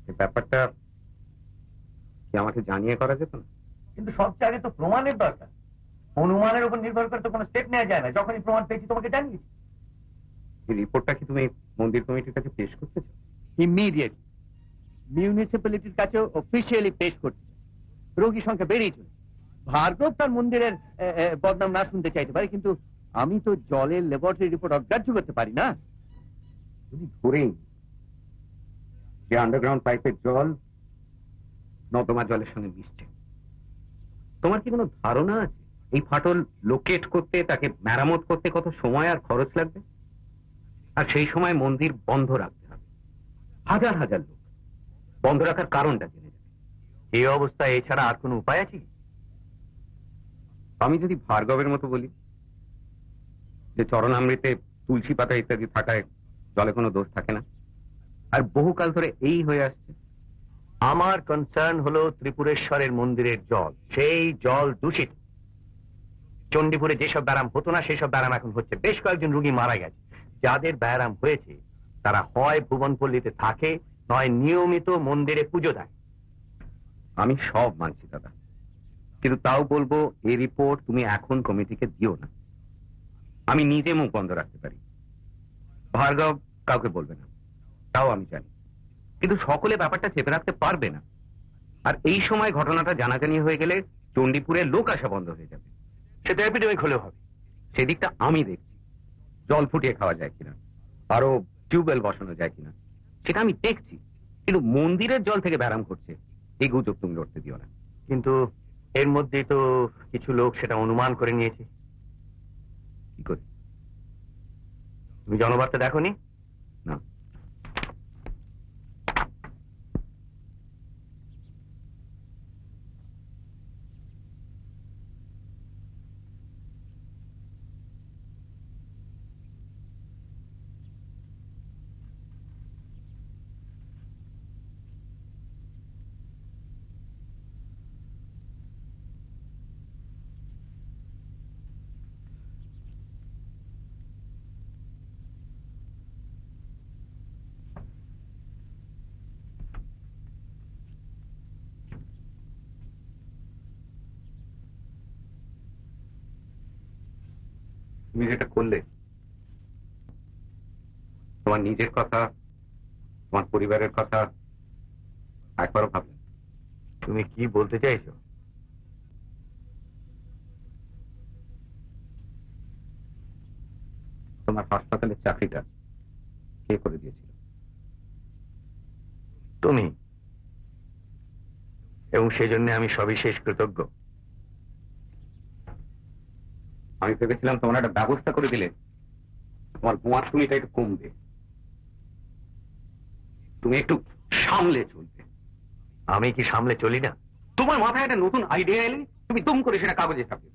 এই ব্যাপারটা কি আমাকে জানিয়ে করা যেত না? কিন্তু সবচেয়ে আগে তো প্রমাণের দরকার। অনুমানের উপর নির্ভর করে তো কোনো স্টেপ নেওয়া যায় না। যখনই প্রমাণ পেয়েছি তোমাকে জানিয়েছি। এই রিপোর্টটা কি তুমি মন্দির কমিটির কাছে পেশ করতে চাও? ইমিডিয়েট মিউনিসিপ্যালিটির কাছে অফিসিয়ালি পেশ করতে চাই। রোগী সংখ্যা বেড়েই চলছে। ভার্গব তার মন্দিরের বদনাম না শুনতে চাইতে পারে, কিন্তু আমি তো জলের ল্যাবরেটরি রিপোর্ট অগ্রাহ্য করতে পারি না। যদি ধরেই যে আন্ডারগ্রাউন্ড পাইপের জল নর্দমা জলের সঙ্গে মিশছে, তোমার কি কোনো ধারণা আছে এই ফাটল লোকেট করতে, তাকে মেরামত করতে কত সময় আর খরচ লাগবে? আর সেই সময় মন্দির বন্ধ রাখতে হবে। হাজার হাজার লোক বন্ধ রাখার কারণটা জেনে যাবে। এই অবস্থায় এছাড়া আর কোনো উপায় আছে কি? আমি যদি ভার্গবের মতো বলি যে চরণামৃতে তুলসী পাতা ইত্যাদি থাকায় জলে কোনো দোষ থাকে না, আর বহুকাল ধরে এই হয়ে আসছে। আমার কনসার্ন হলো ত্রিপুরেশ্বরের মন্দিরের জল। সেই জল দূষিত। চণ্ডীপুরে যেসব ব্যারাম হতো না সেসব ব্যারাম এখন হচ্ছে। বেশ কয়েকজন রোগী মারা গেছে। যাদের ব্যারাম হয়েছে তারা হয় ভুবনপল্লীতে থাকে, নয় নিয়মিত মন্দিরে পুজো দেয়। আমি সব মানছি দাদা, কিন্তু তাও বলবো এই রিপোর্ট তুমি এখন কমিটিকে দিও না। আমি নিজে মুখ বন্ধ রাখতে পারি, ভার্গব কাউকে বলবে না, তাও আমি জানি। কিন্তু সকলে ব্যাপারটা চেপে রাখতে পারবে না। আর এই সময় ঘটনাটা জানাজানি হয়ে গেলে চণ্ডীপুরে লোক আসা বন্ধ হয়ে যাবে। সেটা এপিডেমিক হলেও হবে। সেদিকটা আমি দেখছি। জল ফুটিয়ে খাওয়া যায় কিনা, আরো টিউবওয়েল বসানো যায় কিনা, সেটা আমি দেখছি। কিন্তু মন্দিরের জল থেকে ব্যারাম করছে এই গুজব তুমি লড়তে দিও না। কিন্তু এর মধ্যেই তো কিছু লোক সেটা অনুমান করে নিয়েছে। কি করে? তুমি জনবার্তা দেখোনি? না। তুমি যেটা করলে, তোমার নিজের কথা, তোমার পরিবারের কথা একবারও ভাবলে? তুমি কি বলতে চাইছো? তোমার হাসপাতালের চাকরিটা কে করে দিয়েছিল? তুমি। এবং সেজন্য আমি সবিশেষ কৃতজ্ঞ। আমি ভেবেছিলাম তোমার একটা ব্যবস্থা করে দিলে তোমার ঘুমাচ্ছুনিটা একটু কমবে, তুমি একটু সামলে চলবে। আমি কি সামলে চলি না? তোমার মাথায় একটা নতুন আইডিয়া এলে তুমি দুম করে সেটা কাগজে ছাপিয়ে।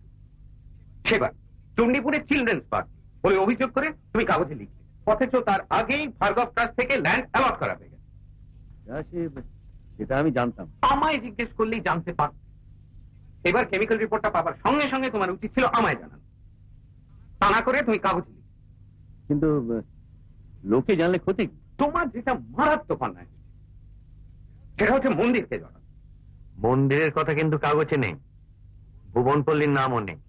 সেবার চণ্ডীপুরে চিলড্রেন্স পার্ক বলে অভিযোগ করে তুমি কাগজে লিখলে, অথচ তার আগেই ভার্গব ট্রাস্ট থেকে ল্যান্ড অ্যালট করা হয়ে গেছে। সেটা আমি জানতাম। আমায় জিজ্ঞেস করলেই জানতে পারত। এবার কেমিক্যাল রিপোর্টটা পাবার সঙ্গে সঙ্গে তোমার উচিত ছিল আমায় জানানো, তা না করে তুমি কাগজে লিখলে। কিন্তু লোকে জানলে ক্ষতি কি? তোমার যেটা মারাত্মক অন্যায় সেটা হচ্ছে মন্দিরকে জড়ানো। মন্দিরের কথা কিন্তু কাগজে নেই, ভুবনপল্লীর নামও নেই।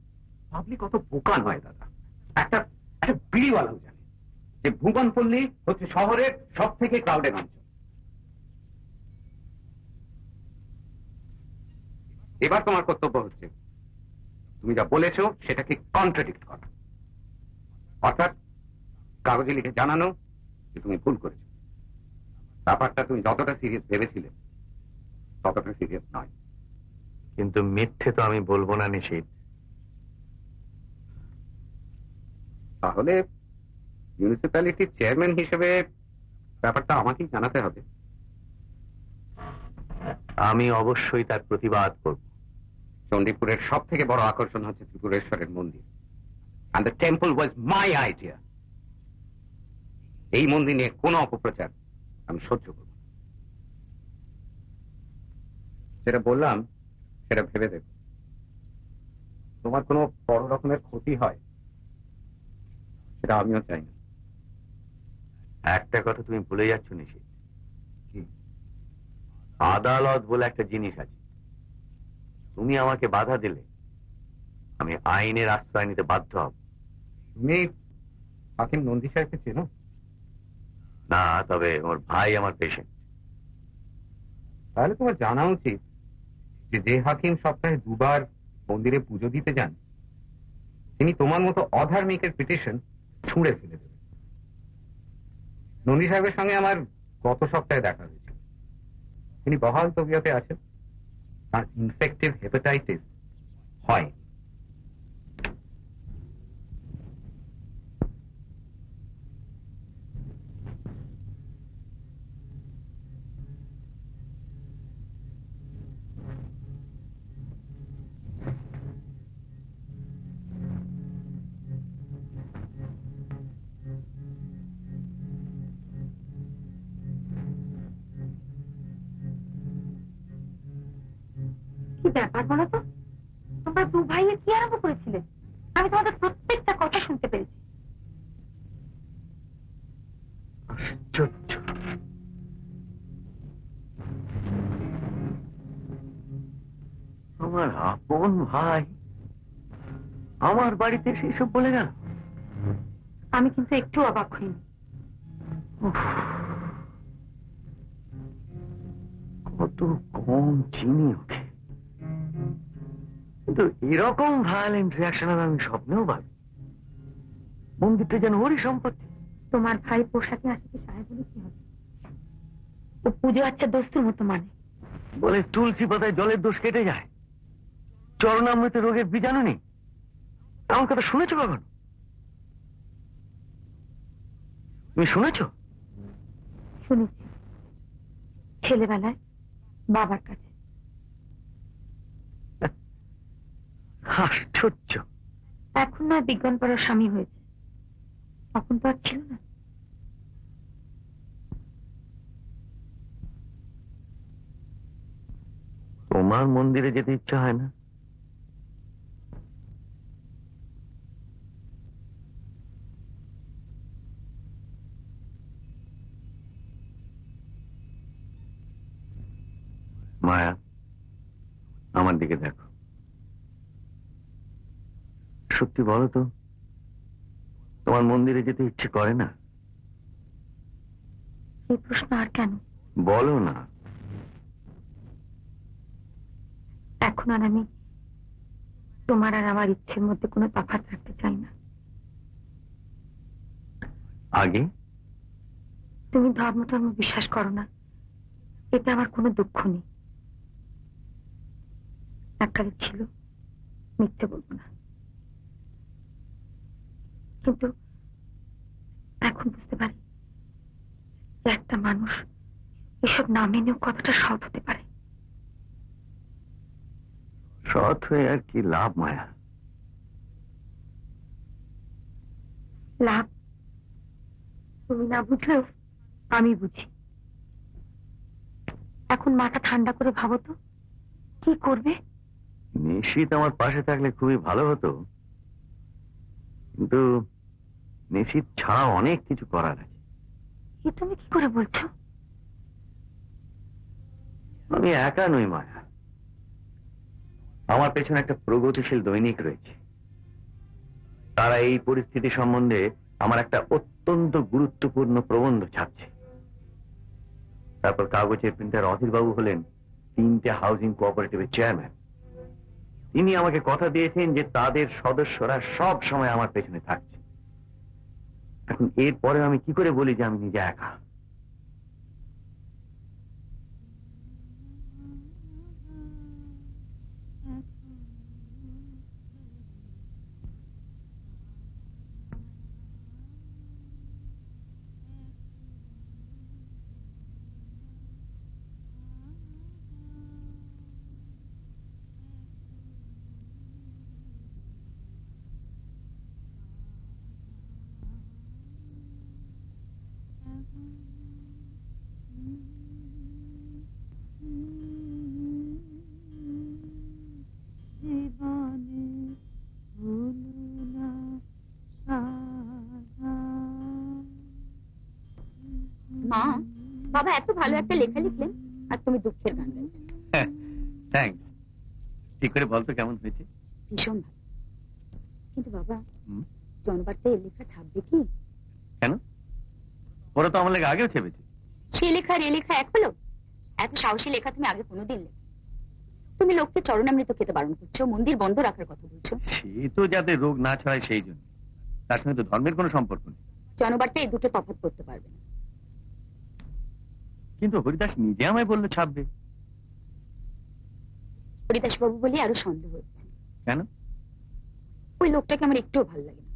পাবলিক কত বোকা নয় দাদা, একটা একটা বিড়িওয়ালাও জানে যে ভুবনপল্লী হচ্ছে শহরের সব থেকে ক্রাউডেড অঞ্চল। এবার তোমার কর্তব্য হচ্ছে তুমি যা বলেছো সেটাকে কন্ট্রাডিক্ট করা, অর্থাৎ কাগজে লিখে জানানো যে তুমি ভুল করেছো। ব্যাপারটা তুমি যতটা সিরিয়াস ভেবেছিলে ততটা সিরিয়াস নয়। কিন্তু মিথ্যে তো আমি বলবো না নিশিত। তাহলে মিউনিসিপ্যালিটির চেয়ারম্যান হিসেবে ব্যাপারটা আমাকেই জানাতে হবে। আমি অবশ্যই তার প্রতিবাদ করব। চণ্ডীপুরের সব থেকে বড় আকর্ষণ হচ্ছে ত্রিপুরেশ্বরের মন্দির, and the temple was my idea. এই মন্দির নিয়ে কোনো অপপ্রচার আমি সহ্য করব না। যেটা বললাম সেটা ভেবে দেখো, তোমার কোনো বড় রকমের ক্ষতি হয় সেটা আমিও চাই না। একটা কথা তুমি ভুলে যাচ্ছ নিশিত, আদালত বলে একটা জিনিস আছে। তুমি আমাকে বাধা দিলে আমি আইনের আশ্রয় নিতে বাধ্য হব। তুমি হাকিম নন্দী সাহেবকে চেনো? না, তবে ওর ভাই আমার পেশেন্ট। তাহলে তোমার জানা উচিত যে হাকিম সপ্তাহে 2 বার মন্দিরে পুজো দিতে যান তিনি তোমার মতো অধার্মিকের পিটিশন ছুঁড়ে ফেলে দেবেন। নন্দী সাহেবের সঙ্গে আমার গত সপ্তাহে দেখা হয়েছে। তিনি বহাল তবিয়তে আছেন, তার ইনফেক্টিভ হেপাটাইটিস হয়। কি ব্যাপার বলো তো, তোমরা 2 ভাইয়ে কি আরম্ভ করেছিলে? আমি তোমাদের প্রত্যেকটা কথা শুনতে পেরেছি। আশ্চর্য, আমার আপন ভাই আমার বাড়িতে সেসব বলে গেল। আমি কিন্তু একটু অবাক হইনি। কত কম চিনি ওকে, কিন্তু এরকম ভায়োলেন্ট রিয়াকশন আমি স্বপ্নেও ভাবি। মন্দিরটা যেন ওরই সম্পত্তি। তোমার ভাই পোশাকে আসতে সাহেব বলে কি হবে? ও পুজো আচ্ছা দোস্তুর মতো মানে। বলে তুলসী পাতায় জলের দোষ কেটে যায়, চরণামৃত রোগের বীজাণু নেই। এমন কথা শুনেছো কখন? তুমি শুনেছ? শুনেছি, ছেলেবেলায় বাবার কাছে। আশ্চর্য। এখন নয় বিজ্ঞান পড়ার স্বামী হয়েছে, তখন তো আর ছিল না। তোমার মন্দিরে যেতে ইচ্ছা হয় না? মায়া, আমার দিকে দেখো। সত্যি বলো তো, তোমার মন্দিরে যেতে ইচ্ছে করে না? এই প্রশ্ন আর কেন? বলো না। এখন আর আমি তোমার আর আমার ইচ্ছের মধ্যে কোনো তফাৎ রাখতে চাই না। আগে তুমি ধর্ম টর্ম বিশ্বাস করো না, এতে আমার কোনো দুঃখ নেই। এককালে ছিল, মিথ্যে বলবো না। কিন্তু এখন বুঝতে পারি যে একটা মানুষ এসব না মেনেও কতটা সৎ হতে পারে। সৎ হয়ে আর কি লাভ মায়া? লাভ তুমি না বুঝলেও আমি বুঝি। এখন মাথা ঠান্ডা করে ভাবো তো, কি করবে? নিশিত আমার পাশে থাকলে খুবই ভালো হতো, কিন্তু নিশিত ছাড়া অনেক কিছু করার আছে। এ তুমি কি করে বলছো? আমি একা নই মায়া, আমার পেছনে একটা প্রগতিশীল দৈনিক রয়েছে। তারা এই পরিস্থিতি সম্বন্ধে আমার একটা অত্যন্ত গুরুত্বপূর্ণ প্রবন্ধ ছাপছে। তারপর কাগজের প্রিন্টার অধীরবাবু হলেন 3টে হাউজিং কোঅপারেটিভের চেয়ারম্যান। তিনি আমাকে কথা দিয়েছেন যে তাদের সদস্যরা সব সময় আমার পেছনে থাকছে। এখন এরপরে আমি কি করে বলি যে আমি নিজে একা? মা, বাবা এত ভালো একটা লেখা লিখলেন আর তুমি দুঃখের গান গাইছো। থ্যাঙ্কস। ঠিক করে বলতো কেমন হয়েছে? ভীষণ ভালো। কিন্তু বাবা, জনবার্তায় এই লেখা ছাপবে কি? কেন? ওরা তো আমার লেগে আগেও ছেপেছে। সে লেখা আর এ লেখা এক হলো? এত সাহসী লেখা তুমি আগে কোনোদিন লেখো? তুমি লোককে চরণামৃত খেতে বারণ করছো, মন্দির বন্ধ রাখার কথা বলছো। সে তো যাতে রোগ না ছড়ায় সেই জন্য। তার সঙ্গে তো ধর্মের কোনো সম্পর্ক নেই। জনবার্তায় এই দুটো তফাৎ করতে পারবে না। কিন্তু হরিদাস নিজে আমায় বললো ছাপবে। হরিদাস বাবু বলে আরো সন্দেহ হচ্ছে। কেন? ওই লোকটাকে আমার একটুও ভালো লাগে না।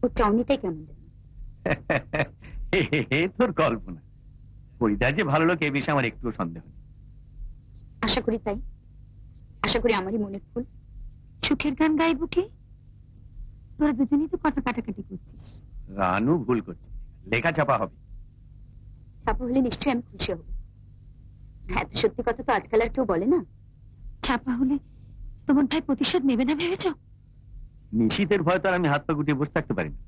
ওর চাউনিটাই কেমন জানো? তোর কল্পনা। হরিদাস যে ভালো লোক এ বিষয়ে আমার একটুও সন্দেহ নেই। আশা করি তাই। আশা করি আমারই মনের ফুল। সুখের গান গাইব কি? তোরা দুজনেই তো কথা কাটাকাটি করছিস। রানু ভুল করছে। লেখা ছাপা হবে। ছাপা হলে নিশ্চয়ই আমি খুশি হব। এত সত্যি কথা তো আজকাল আর কেউ বলে না। ছাপা হলে তোমার ভাই প্রতিশোধ নেবে না ভেবেছ? নিশীথের ভয় তো আর আমি হাত পা গুটিয়ে বসে থাকতে পারি না।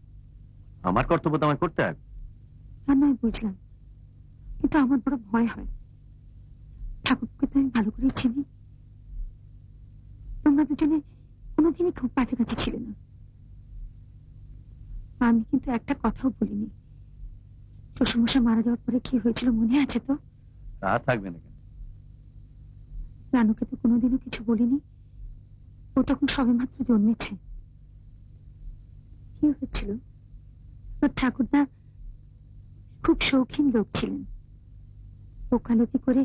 আমার কর্তব্য তো আমায় করতে হবে। তা নয় বুঝলাম, কিন্তু আমার বড় ভয় হয়। ঠাকুরকে তো আমি ভালো করে চিনি। তোমরা দুজনে কোনোদিনই খুব কাছাকাছি ছিলে না। আমি কিন্তু একটা কথাও বলিনি। শ্বশুরমশাই মারা যাওয়ার পরে কি হয়েছিল মনে আছে তো? তা থাকবে না কেন? রানুকে তো কোনোদিনও কিছু বলিনি। ও তখন সবে মাত্র জন্মেছে। কি হয়েছিল? তোর ঠাকুরদা খুব শৌখিন লোক ছিলেন। ওকালতি করে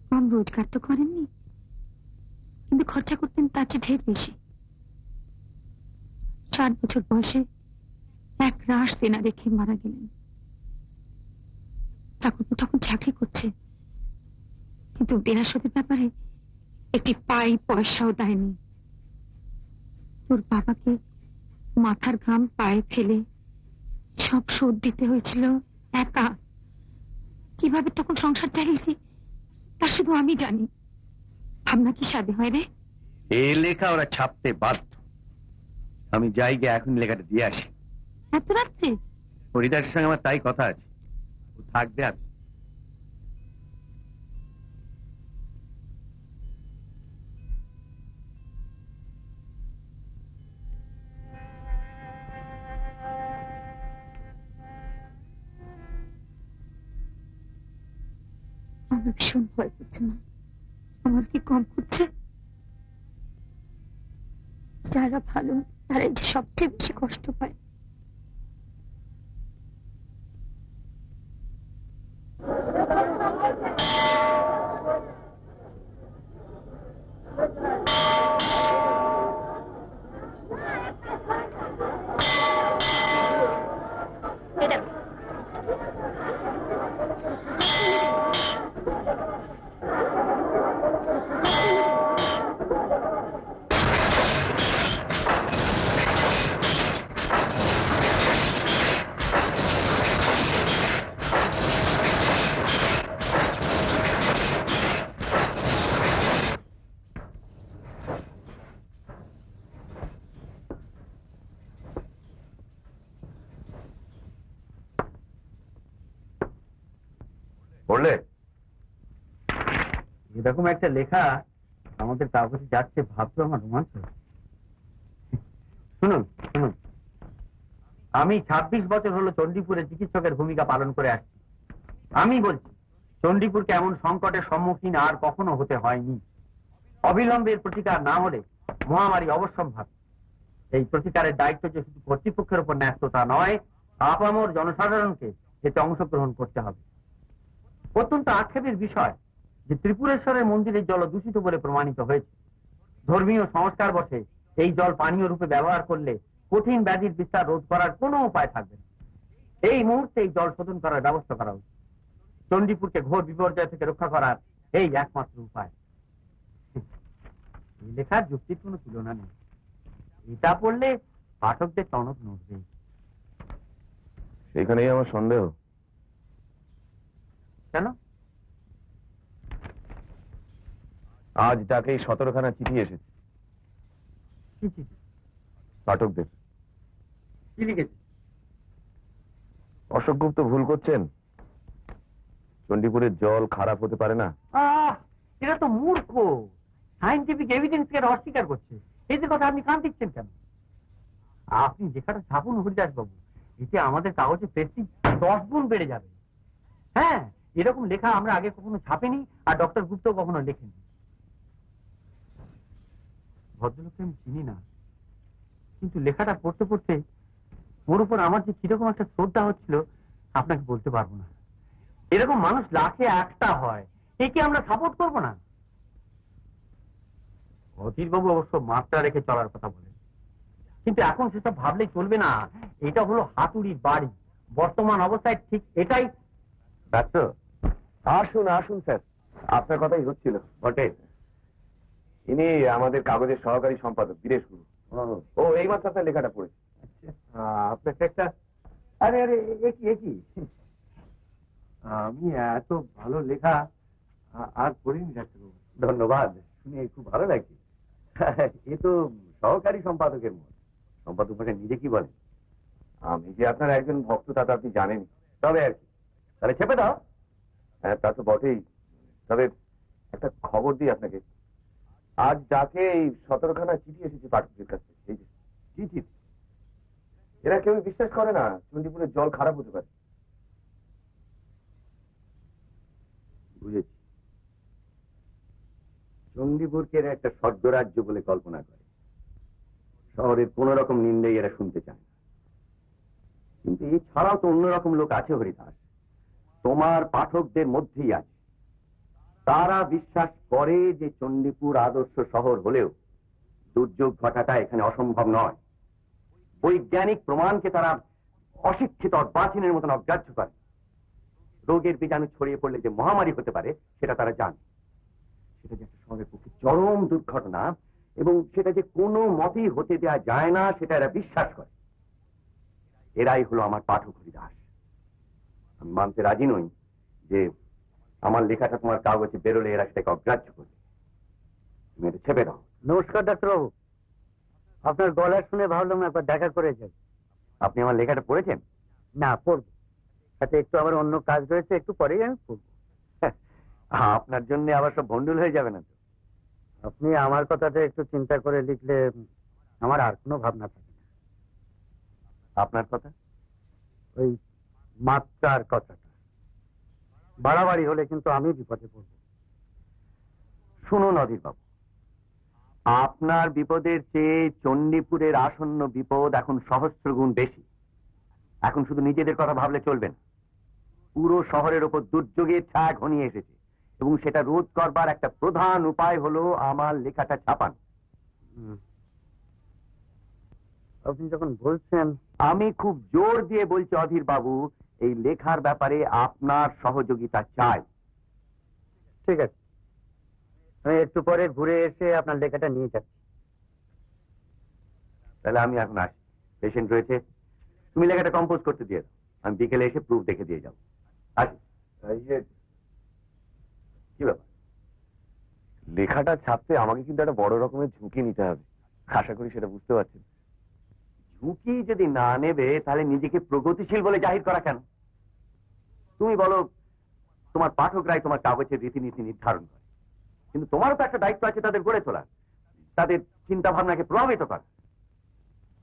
কম রোজগার তো করেননি, কিন্তু খরচা করতেন তার চেয়ে ঢের বেশি। 60 বছর বয়সে এক রাশ দেনা রেখে মারা গেলেন। ঠাকুর তখন চাকরি করছে, কিন্তু দেনা শোধের ব্যাপারে একটি পাই পয়সাও দেয়নি। তোর বাবাকে মাথার ঘাম পায়ে ফেলে সব শোধ দিতে হয়েছিল একা। কিভাবে তখন সংসার চালিয়েছি তা শুধু আমি জানি। ভাবনা কি সাধে হয় রে? এই লেখা ওরা ছাপতে বাধ্য। আমি যাই গিয়ে এখন লেখাটা দিয়ে আসি। এত রাত্রে? হরিদাসের সঙ্গে আমার তাই কথা আছে। ও থাকবে আমি। আমার ভীষণ ভয় করছে না। আমার কি কম করছে? যারা ভালো তারাই যে সবচেয়ে বেশি কষ্ট পায়। পড়লে? এরকম একটা লেখা আমাদের কাগজে যাচ্ছে ভাবতে আমার রোমাঞ্চ হচ্ছে। শুনুন শুনুন, আমি 26 বছর হলো চণ্ডীপুরে চিকিৎসকের ভূমিকা পালন করে আসছি। আমি বলছি, চণ্ডীপুরকে এমন সংকটের সম্মুখীন আর কখনো হতে হয়নি। অবিলম্বের প্রতিকার না হলে মহামারী অবশ্যম্ভাবী। এই প্রতিকারের দায়িত্ব যে শুধু কর্তৃপক্ষের উপর ন্যস্ত তা নয়, আপামর জনসাধারণকে এতে অংশগ্রহণ করতে হবে। অত্যন্ত আক্ষেপের বিষয় যে ত্রিপুরেশ্বরের মন্দিরের জল দূষিত বলে প্রমাণিত হয়েছে। ধর্মীয় সংস্কার বসে এই জল পানীয় রূপে ব্যবহার করলে কঠিন ব্যাধির বিস্তার রোধ করার কোনো উপায় থাকবে না। এই মুহূর্তে এই জল শোধন করার ব্যবস্থা করা উচিত। চণ্ডীপুরকে ঘোর বিপর্যয় থেকে রক্ষা করার এই একমাত্র উপায়। এই লেখার যুক্তির কোনো তুলনা নেই। এটা পড়লে পাঠকদের টনক নড়বে। সেখানেই আমার সন্দেহ। কেন? আজ ডাকেই 17খানা চিঠি এসেছে কি চিঠি? পাঠকদের। কি লিখেছে? অশোক গুপ্ত ভুল করছেন। চণ্ডীপুরের জল খারাপ হতে পারে না। এটা তো মূর্খ। সাইন্টিফিক এভিডেন্স কে অস্বীকার করছে। এই যে কথা আপনি কান দিচ্ছেন কেন? আপনি লেখাটা ছাপুন হরিদাস বাবু, এতে আমাদের কাগজে প্রেস্টিজ 10 গুণ বেড়ে যাবে। হ্যাঁ, এরকম লেখা আমরা আগে কখনো ছাপেনি, আর ডক্টর গুপ্ত কখনো লেখেনি। ভদ্রলোককে আমি চিনি না, কিন্তু লেখাটা পড়তে পড়তে ওর উপর আমার যে কিরকম একটা শ্রদ্ধা হচ্ছিল আপনাকে বলতে পারবো না। এরকম মানুষ লাখে একটা হয়, একে আমরা সাপোর্ট করবো না? অধীরবাবু অবশ্য মাত্রা রেখে চলার কথা বলেন, কিন্তু এখন সেসব ভাবলেই চলবে না। এটা হলো হাতুড়ির বাড়ি। বর্তমান অবস্থায় ঠিক এটাই। ডাক্তার, আসুন আসুন স্যার, আপনার কথাই হচ্ছিল বটে। ইনি আমাদের কাগজের সহকারী সম্পাদক বীরেশ গুরু। ও এইমাত্র আপনার লেখাটা পড়েছে। আপনাকে একটা, আরে আরে একই আমি এত ভালো লেখা আর পড়িনি ডাক্তারবাবু। ধন্যবাদ, শুনে খুব ভালো লাগছে। এ তো সহকারী সম্পাদকের মত। সম্পাদক ভাষা নিজে কি বলেন? আমি যে আপনার একজন ভক্ত তা তো আপনি জানেন, তবে আর কি। তাহলে ছেপে দাও। হ্যাঁ, তা তো বটেই। তবে একটা খবর দিই আপনাকে, আজ ডাকে এই 17খানা চিঠি এসেছে পাঠকদের কাছে। এই যে চিঠি, এরা কেউ বিশ্বাস করে না চণ্ডীপুরের জল খারাপ হতে পারে। বুঝেছি, চণ্ডীপুরকে এরা একটা স্বর্গরাজ্য বলে কল্পনা করে। শহরের কোন রকম নিন্দাই এরা শুনতে চায় না। কিন্তু এছাড়াও তো অন্যরকম লোক আছে হরিদাস, তোমার পাঠকদের মধ্যেই আছে। তারা বিশ্বাস করে যে চণ্ডীপুর আদর্শ শহর হলেও দুর্যোগ ঘটাটা এখানে অসম্ভব নয়। বৈজ্ঞানিক প্রমাণকে তারা অশিক্ষিত অর্বাচীনের মতন অগ্রাহ্য করে। রোগের বীজাণু ছড়িয়ে পড়লে যে মহামারী হতে পারে সেটা তারা জানে। সেটা যে একটা শহরের পক্ষে চরম দুর্ঘটনা এবং সেটা যে কোনো মতেই হতে দেওয়া যায় না, সেটা এরা বিশ্বাস করে। এরাই হলো আমার পাঠক হরিদাস। আমি মানতে রাজি নই যে আমার লেখাটা তোমার কাগজে বেরোলে এরা সেটাকে অগ্রাহ্য করবে। তুমি এটা ছেপে দাও। নমস্কার ডাক্তারবাবু, আপনার গলা শুনে ভাবলাম একবার দেখা করে যাই। আপনি আমার লেখাটা পড়েছেন? না, পড়বো। তাতে একটু আবার অন্য কাজ রয়েছে, একটু পরেই আমি পড়বো। আপনার জন্য আবার সব ভন্ডুল হয়ে যাবে না তো? আপনি আমার কথাটা একটু চিন্তা করে লিখলে আমার আর কোনো ভাবনা থাকে না। আপনার কথা? ওই মাত্রার কথাটা বাড়াবাড়ি হলে কিন্তু আমি বিপদে পড়ব। শুনুন অধীর বাবু, আপনার বিপদের চেয়ে চণ্ডীপুরের আসন্ন বিপদ এখন সহস্র গুণ বেশি। এখন শুধু নিজেদের কথা ভাবলে চলবে না। পুরো শহরের উপর দুর্যোগের ছায়া ঘনিয়ে এসেছে এবং সেটা রোধ করবার একটা প্রধান উপায় হলো আমার লেখাটা ছাপানো। আপনি যখন বলছেন, আমি খুব জোর দিয়ে বলছি অধীর বাবু, এই লেখার ব্যাপারে আপনার সহযোগিতা চাই। ঠিক আছে, আমি একটু পরে ঘুরে এসে আপনার লেখাটা নিয়ে যাচ্ছি। তাহলে আমি এখন আসি, পেশেন্ট রয়েছে। তুমি লেখাটা কম্পোজ করতে দিয়ে দাও, আমি বিকেলে এসে প্রুফ দেখে দিয়ে যাবো। আসি। কি ব্যাপার? লেখাটা ছাপতে আমাকে কিন্তু একটা বড় রকমের ঝুঁকি নিতে হবে। আশা করি সেটা বুঝতে পারছেন। ঝুঁকি যদি না নেবে তাহলে নিজেকে প্রগতিশীল বলে জাহির করা কেন? তুমি বলো, তোমার পাঠকরাই তোমার কাগজের রীতিনীতি নির্ধারণ করে। কিন্তু তোমারও তো একটা দায়িত্ব আছে তাদের গড়ে তোলা, তাদের চিন্তা ভাবনাকে প্রভাবিত করা।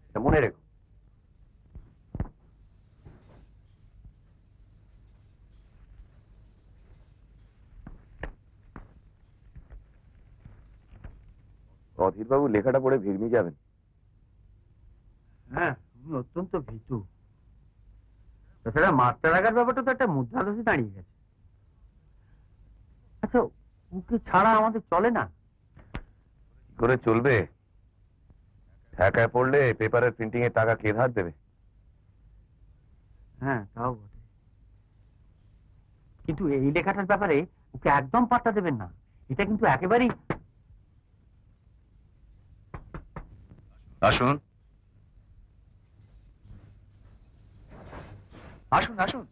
এটা মনে রেখো। অধীর বাবু লেখাটা পড়ে ভিড়মি যাবেন। হ্যাঁ, আমি অত্যন্ত ভীতু। তাছাড়া মাত্রা রাখার ব্যাপারটা তো একটা মুদ্রাদোষে দাঁড়িয়ে গেছে। আচ্ছা, ওকে ছাড়া আমাদের চলে না। কি করে চলবে? ঠেকায় পড়লে পেপারের প্রিন্টিং এর টাকা কে ধার দেবে? হ্যাঁ, তাও বটে। কিন্তু এই লেখাটার ব্যাপারে ওকে একদম পাত্তা দেবেন না। এটা কিন্তু একেবারেই। আসুন আসুন আসুন।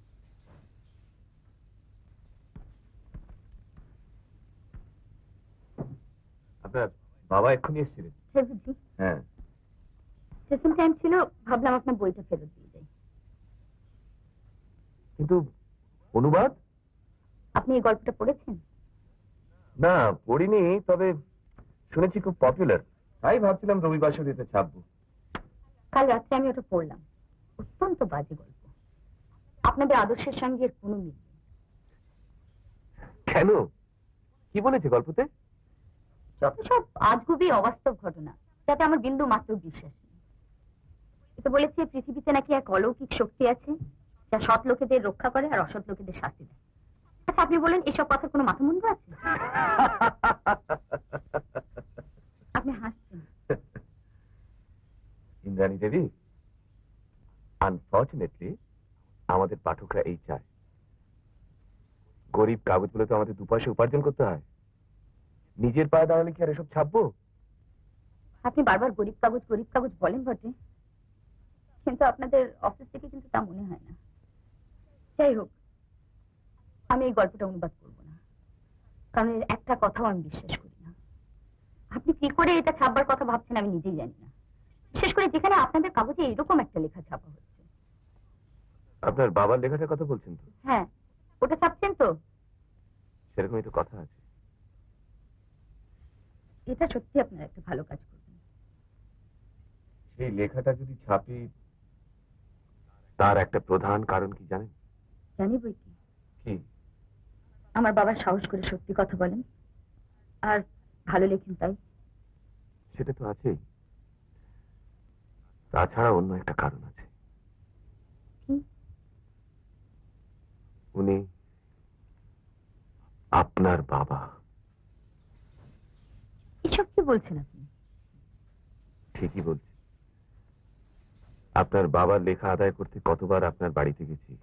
আপনার বাবা এক্ষুনি এসেছিলেন? হ্যাঁ। সেকেন্ড টাইম ছিল, ভাবলাম আপনার বইটা ফেরত দিয়ে যাই। কিন্তু অনুবাদ? আপনি এই গল্পটা পড়েছেন? না, পড়িনি, তবে শুনেছি খুব পপুলার, তাই ভাবছিলাম রবিবার শরীতে ছাপবো। কাল রাত্রে আমি ওটা পড়লাম। অত্যন্ত বাজে গল্প। আপনাদের আদর্শের সঙ্গে এর কোনো মিল নেই। কেন? কি বলেছে গল্পতে? যত সব আজগুবি অবাস্তব ঘটনা, যাতে আমার বিন্দু মাত্র বিশ্বাস নেই। এটা বলেছে পৃথিবীতে নাকি এক অলৌকিক শক্তি আছে, যা সৎ লোকেদের রক্ষা করে আর অসৎ লোকেদের শাস্তি দেয়। আচ্ছা, আপনি বলেন এসব কথার কোনো মাথামুন্ডু আছে? আপনি হাসছেন। ইন্দ্রাণী দেবী, আনফর্চুনেটলি আমাদের পাঠকরা এই চায়। গরিব কাগজগুলো তো আমাদের 2 পয়সা উপার্জন করতে হয়। নিজের পায়ে দাঁড়ালে কি আর এসব ছাপবো? আপনি বারবার গরিব কাগজ বলেন বটে, কিন্তু আপনাদের অফিস থেকে কিন্তু তা মনে হয় না। যাই হোক, আমি এই গল্পটা অনুবাদ করব না, কারণ এর একটা কথাও আমি বিশ্বাস করি না। আপনি কি করে এটা ছাপবার কথা ভাবছেন আমি নিজেই জানি না, বিশেষ করে যেখানে আপনাদের কাগজে এরকম একটা লেখা ছাপা হচ্ছে। আপনার বাবার লেখাটার কথা বলছেন তো? হ্যাঁ, ওটা ছাপছেন তো? সেরকমই তো কথা আছে। এটা সত্যি আপনার একটা ভালো কাজ করবেন। সেই লেখাটা যদি ছাপি, তার একটা প্রধান কারণ কি জানেন? জানি বই কি, কি? আমার বাবা সাহস করে সত্যি কথা বলেন আর ভালো লেখেন, তাই। সেটা তো আছেই, তাছাড়া অন্য একটা কারণ আছে। কি? উনি আপনার বাবা। এসব কি বলছেন আপনি? ঠিকই বলছি। আপনার বাবার লেখা আদায় করতে কতবার আপনার বাড়িতে গেছি,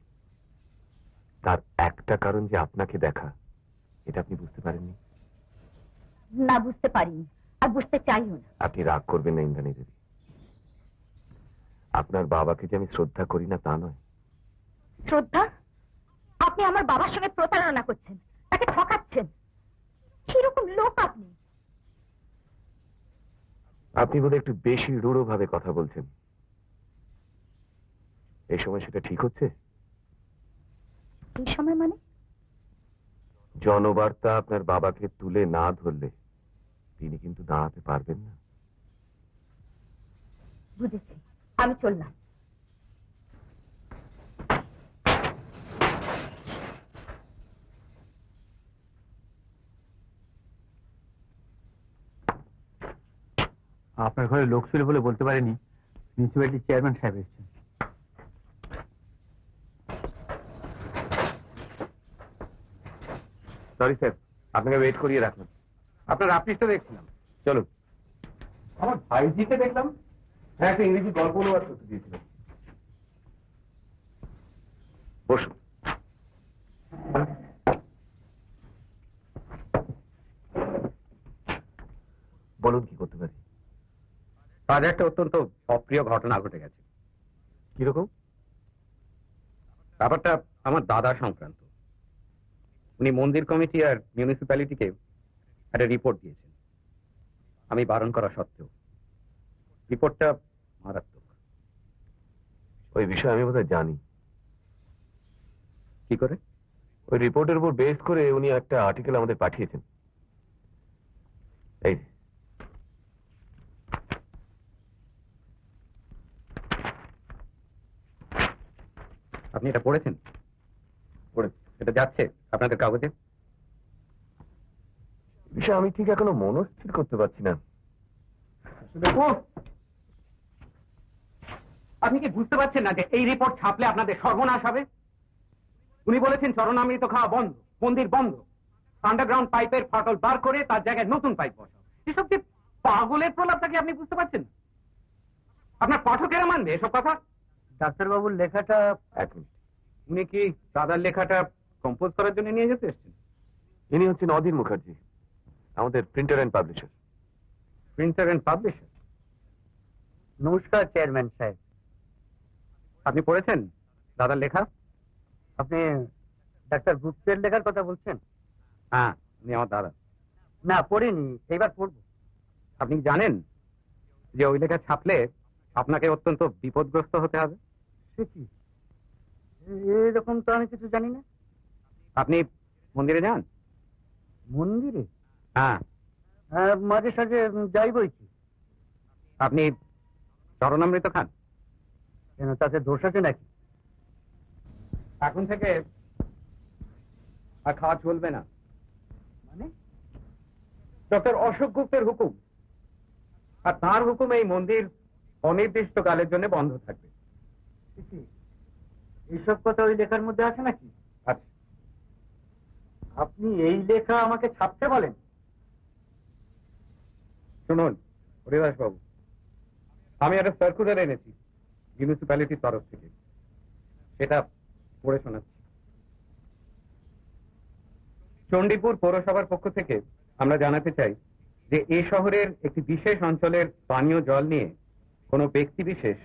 তার একটা কারণ যে আপনাকে দেখা। এটা আপনি বুঝতে পারেননি? না, বুঝতে পারিনি, আর বুঝতে চাইও না। আপনি রাগ করবেন না ইন্দ্রাণী দেবী। আপনার বাবাকে যে আমি শ্রদ্ধা করি না তা নয়। শ্রদ্ধা? আপনি আমার বাবার সঙ্গে প্রতারণা করছেন, তাকে ঠকাচ্ছেন। কিরকম লোক আপনি? আপনি বোধহয় একটু বেশি রূঢ় ভাবে কথা বলছেন। এই সময় সেটা ঠিক হচ্ছে? এই সময় মানে? জনবার্তা আপনার বাবাকে তুলে না ধরলে তিনি কিন্তু দাঁড়াতে পারবেন না। বুঝেছি, আমি চললাম। আপনার ঘরে লোক ছিল বলে বলতে পারেনি, মিউনিসিপ্যালিটি চেয়ারম্যান সাহেব এসেছেন। সরি স্যার, আপনাকে ওয়েট করিয়ে রাখলাম। আপনার আপিসটা দেখছিলাম। চলুন। আমার ভাইজিকে দেখলাম। হ্যাঁ, একটা ইংরেজি গল্প অনুবাদ করতে দিয়েছিলাম। বসুন। বলুন, কি করতে পারি? আজ একটা অত্যন্ত অপ্রিয় ঘটনা ঘটে গেছে। কিরকম? ব্যাপারটা আমার দাদা সংক্রান্ত। উনি মন্দির কমিটি আর মিউনিসিপ্যালিটিকে একটা রিপোর্ট দিয়েছেন, আমি বারণ করা সত্ত্বেও। রিপোর্টটা মারাত্মক। ওই বিষয়ে আমি বোধহয় জানি। কি করে? ওই রিপোর্টের উপর বেস করে উনি একটা আর্টিকেল আমাদের পাঠিয়েছেন। এই আপনি এটা পড়েছেন? এটা যাচ্ছে আপনাদের কাগজে? বিষয় আমি ঠিক এখনো মনস্থির করতে পারছি না। আপনি কি বুঝতে পারছেন না যে এই রিপোর্ট ছাপলে আপনাদের সর্বনাশ হবে? উনি বলেছেন চরণামৃত খাওয়া বন্ধ, মন্দির বন্ধ, আন্ডারগ্রাউন্ড পাইপের ফাটল বার করে তার জায়গায় নতুন পাইপ বসাও। এসব যে পাগলের প্রলাপটাকে আপনি বুঝতে পারছেন না? আপনার পাঠকেরা মানবে এসব কথা? ডাক্তারবাবুর লেখাটা এক মিনিট, উনি কি দাদার লেখাটা কম্পোজ করার জন্য নিয়ে যেতে এসেছেন? ইনি হচ্ছেন অধীর মুখার্জি, আমাদের printer and publisher. Printer and publisher. নমস্কার চেয়ারম্যান সাহেব। আপনি পড়েছেন দাদার লেখা? আপনি ডাক্তার গুপ্তের লেখার কথা বলছেন? হ্যাঁ, উনি আমার দাদা। না, পড়িনি, এবার পড়বো। আপনি জানেন যে ওই লেখা ছাপলে আপনাকে অত্যন্ত বিপদগ্রস্ত হতে হবে? সে কি, এরকম তো আমি কিছু জানি না। আপনি মন্দিরে যান? মন্দিরে? হ্যাঁ। মাঝে সাঝে যাই বই কি। আপনি চরণামৃত খান? কেন, তাতে দোষ আছে নাকি? এখন থেকে আর খাওয়া চলবে না। মানে? ডক্টর অশোক গুপ্তের হুকুম, আর তার হুকুমে এই মন্দির অনির্দিষ্ট কালের জন্য বন্ধ থাকবে। এইসব কথা ওই লেখার মধ্যে আছে নাকি? আচ্ছা, আপনি এই লেখা আমাকে ছাপতে বলেন? শুনুন হরিদাস বাবু, আমি একটা সার্কুলার এনেছি মিউনিসিপ্যালিটির তরফ থেকে, সেটা পড়ে শোনাচ্ছি। চণ্ডীপুর পৌরসভার পক্ষ থেকে আমরা জানাতে চাই যে এই শহরের একটি বিশেষ অঞ্চলের পানীয় জল নিয়ে কোনো ব্যক্তি বিশেষ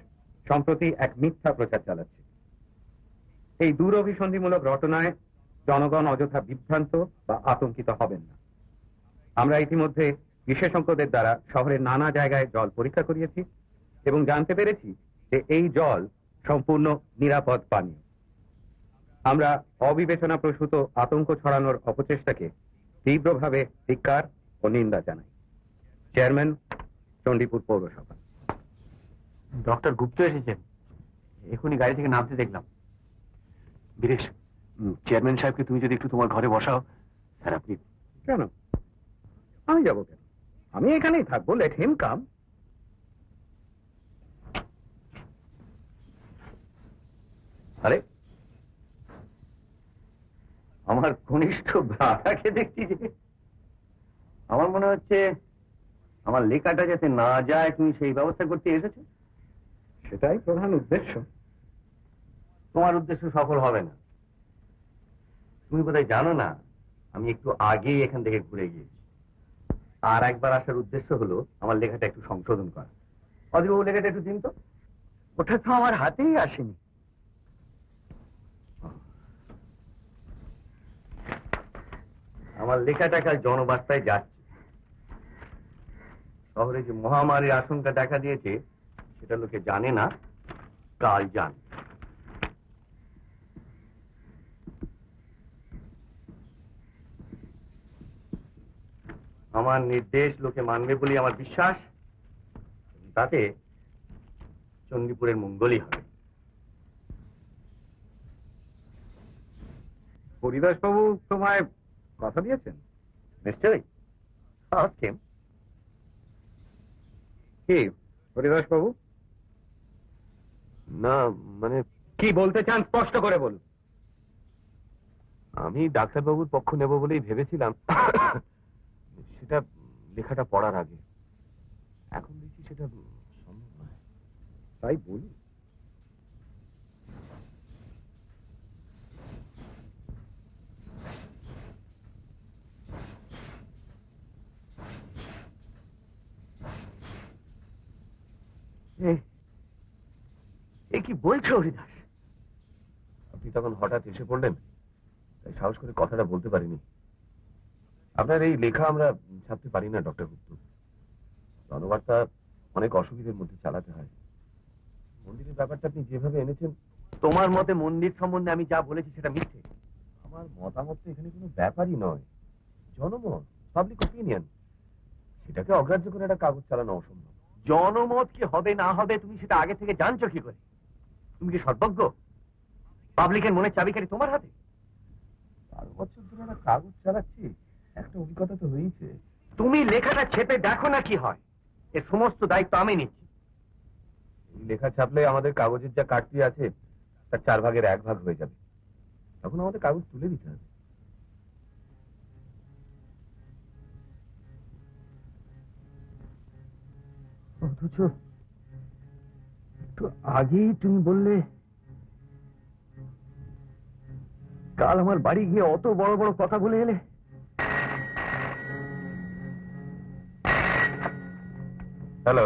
সম্প্রতি এক মিথ্যা প্রচার চালাচ্ছে। এই দুরভিসন্ধিমূলক ঘটনায় জনগণ অযথা বিভ্রান্ত বা আতঙ্কিত হবেন না। আমরা ইতিমধ্যে বিশেষজ্ঞদের দ্বারা শহরের নানা জায়গায় জল পরীক্ষা করিয়েছি এবং জানতে পেরেছি যে এই জল সম্পূর্ণ নিরাপদ পানীয়। আমরা অবিবেচনা প্রসূত আতঙ্ক ছড়ানোর অপচেষ্টাকে তীব্রভাবে ধিক্কার ও নিন্দা জানাই। চেয়ারম্যান, চণ্ডীপুর পৌরসভা। ডক্টর গুপ্ত এসেছেন, এখনই গাড়ি থেকে নামতে দেখলাম। বীরেশ, চেয়ারম্যান সাহেবকে তুমি যদি একটু তোমার ঘরে বসাও। স্যার আপনি। কেন আমি যাবো? কেন, আমি এখানেই থাকবো। লেট হিম কাম। আরে আমার ঘনিষ্ঠ ভ্রাতাকে দেখছি যে, আমার মনে হচ্ছে আমার লেখাটা যাতে না যায় তুমি সেই ব্যবস্থা করতে এসেছো। সেটাই প্রধান উদ্দেশ্য। তোমার উদ্দেশ্য সফল হবে না। তুমি বোধহয় জানো না, আমি একটু আগেই এখান থেকে ঘুরে গিয়েছি। আর একবার আসার উদ্দেশ্য হলো আমার লেখাটা একটু সংশোধন করা। অদিবাবু লেখাটা একটু দিন তো। ওটা তো আমার হাতেই আসেনি। আমার লেখাটা কাল জনবার্তায় যাচ্ছে। শহরে যে মহামারীর আশঙ্কা দেখা দিয়েছে সেটা লোকে জানে না, কাল জান। আমার নির্দেশ লোকে মানবে বলে আমার বিশ্বাস, তাতে চণ্ডীপুরের মঙ্গলই হবে। হরিদাস বাবু তোমায় কথা দিয়েছেন? নিশ্চয়ই। কেম কি হরিদাস বাবু? না মানে কি বলতে চান স্পষ্ট করে বলুন। আমি ডাক্তারবাবুর পক্ষ নেব বলেই ভেবেছিলাম, সেটা লেখাটা পড়ার আগে। এখন দেখছি সেটা সম্ভব নয়। তাই বলি। এ কি বলছো হরিদাস? আপনি তখন হঠাৎ এসে পড়লেন, তাই সাহস করে কথাটা বলতে পারিনি। আপনার এই লেখা আমরা ছাপতে পারি না ডক্টর গুপ্ত। জনবার্তা অনেক অসুবিধার মধ্যে চালাতে হয়। মন্দিরের ব্যাপারটা আপনি যেভাবে এনেছেন। তোমার মতে মন্দির সম্বন্ধে আমি যা বলেছি সেটা মিথ্যে? আমার মতামত তো এখানে কোনো ব্যাপারই নয়, জনমত, পাবলিক ওপিনিয়ন। সেটাকে অগ্রাহ্য করে একটা কাগজ চালানো অসম্ভব। জনমত কি হবে না হবে তুমি সেটা আগে থেকে জানছো কি করে? তুমি কি সর্বজ্ঞ? পাবলিকের মনে চাবিকারি তোমার হাতে। 12 বছর ধরে একটা কাগজ চালাচ্ছি, একটা অভিজ্ঞতা তো হয়েছে। তুমি লেখাটা ছেপে দেখো না কি হয়। এর সমস্ত দায়িত্ব আমি নিচ্ছি। এই লেখা ছাপলে আমাদের কাগজের যা কাটতি আছে তার 4 ভাগের 1 ভাগ হয়ে যাবে। তখন আমাদের কাগজ তুলে দিতে হবে। অথচ একটু আগেই তুমি বললে কাল আমার বাড়ি গিয়ে অত বড় বড় কথা বলে এলে। হ্যালো,